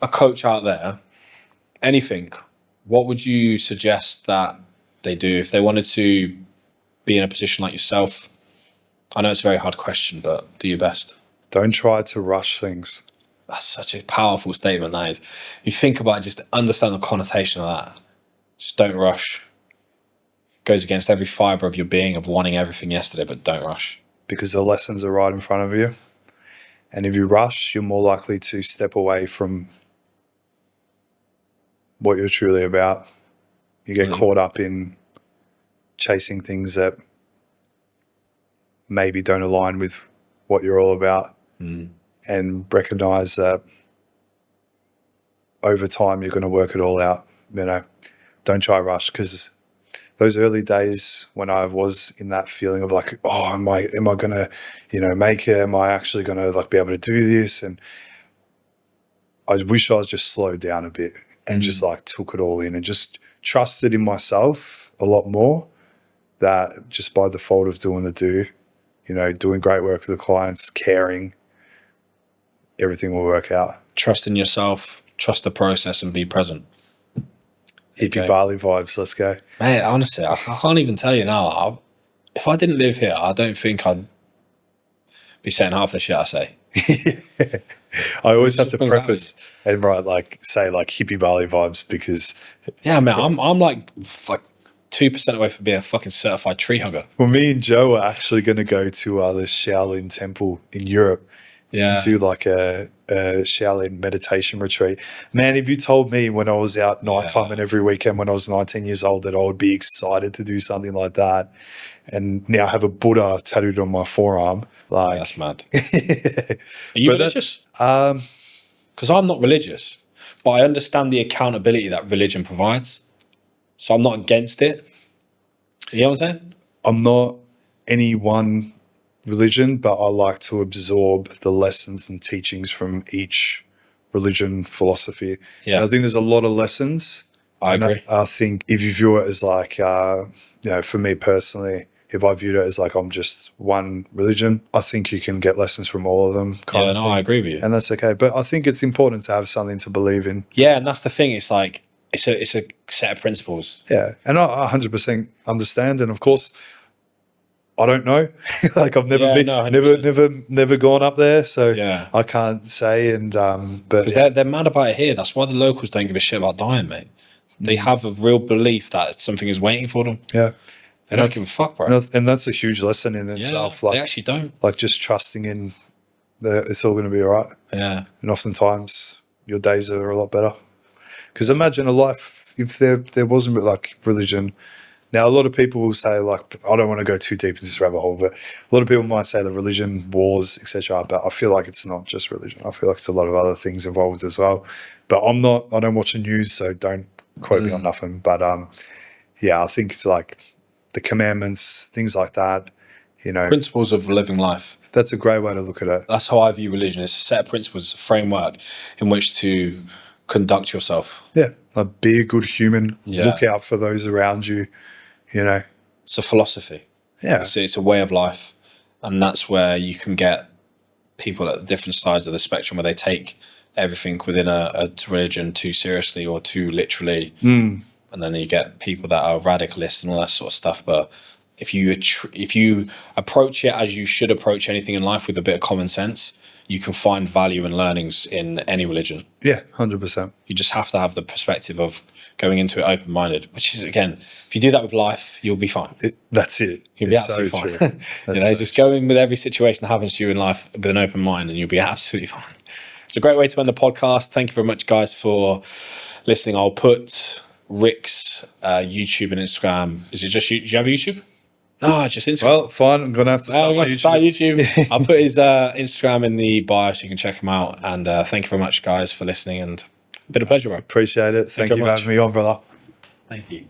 a coach out there, anything, what would you suggest that they do if they wanted to be in a position like yourself? I know it's a very hard question, but do your best. Don't try to rush things. That's such a powerful statement, that is. You think about it, just understand the connotation of that. Just don't rush. Goes against every fibre of your being of wanting everything yesterday, but don't rush. Because the lessons are right in front of you. And if you rush, you're more likely to step away from what you're truly about. You get caught up in chasing things that maybe don't align with what you're all about, and recognize that over time you're going to work it all out. You know, don't try rush, because those early days when I was in that feeling of like, oh, am I going to, make it? Am I actually going to like be able to do this? And I wish I was just slowed down a bit and just like took it all in and just trusted in myself a lot more, that just by default of doing doing great work with the clients, caring, everything will work out. Trust in yourself, trust the process, and be present. Hippie Bali vibes, let's go. Mate, honestly, I can't even tell you now. If I didn't live here, I don't think I'd be saying half the shit I say. I always have to preface and say hippie Bali vibes, because I'm like 2% away from being a fucking certified tree hugger. Well, me and Joe are actually going to go to the Shaolin temple in Europe. And do like a Shaolin meditation retreat. Man, if you told me when I was out night climbing every weekend when I was 19 years old that I would be excited to do something like that, and now have a Buddha tattooed on my forearm, that's mad. Are you religious? Because I'm not religious, but I understand the accountability that religion provides, so I'm not against it. You know what I'm saying? I'm not any one religion, but I like to absorb the lessons and teachings from each religion philosophy. Yeah, and I think there's a lot of lessons. I agree. I think if you view it as like, for me personally, if I viewed it as like I'm just one religion, I think you can get lessons from all of them. I agree with you, and that's okay. But I think it's important to have something to believe in. Yeah, and that's the thing. It's like it's a set of principles. Yeah, and I 100% understand, and of course, I don't know. Like I've never been, never gone up there, so I can't say. And but because they're mad about it here. That's why the locals don't give a shit about dying, mate. They have a real belief that something is waiting for them. Yeah, they don't give a fuck, bro. And that's a huge lesson in itself. Like, they actually don't. Like just trusting in that it's all going to be all right. Yeah, and oftentimes your days are a lot better. Because imagine a life if there wasn't like religion. Now, a lot of people will say, like, I don't want to go too deep into this rabbit hole, but a lot of people might say the religion, wars, etc. But I feel like it's not just religion. I feel like it's a lot of other things involved as well. But I don't watch the news, so don't quote me on nothing. But I think it's like the commandments, things like that, Principles of living life. That's a great way to look at it. That's how I view religion. It's a set of principles, a framework in which to conduct yourself. Yeah, like be a good human, look out for those around you. It's a philosophy. Yeah, it's a way of life, and that's where you can get people at different sides of the spectrum where they take everything within a religion too seriously or too literally, and then you get people that are radicalists and all that sort of stuff. But if you approach it as you should approach anything in life with a bit of common sense, you can find value and learnings in any religion. Yeah, 100%. You just have to have the perspective of going into it open-minded, which is, again, if you do that with life, you'll be fine. That's it. You'll be absolutely fine. Just go in with every situation that happens to you in life with an open mind and you'll be absolutely fine. It's a great way to end the podcast. Thank you very much, guys, for listening. I'll put Rick's YouTube and Instagram. Is it just you? Do you have YouTube? No, just Instagram. Well, fine. I'm going to have to start YouTube. I'll put his Instagram in the bio so you can check him out. And thank you very much, guys, for listening. And been a pleasure, bro. Appreciate it. Thank you for having me on, brother. Thank you.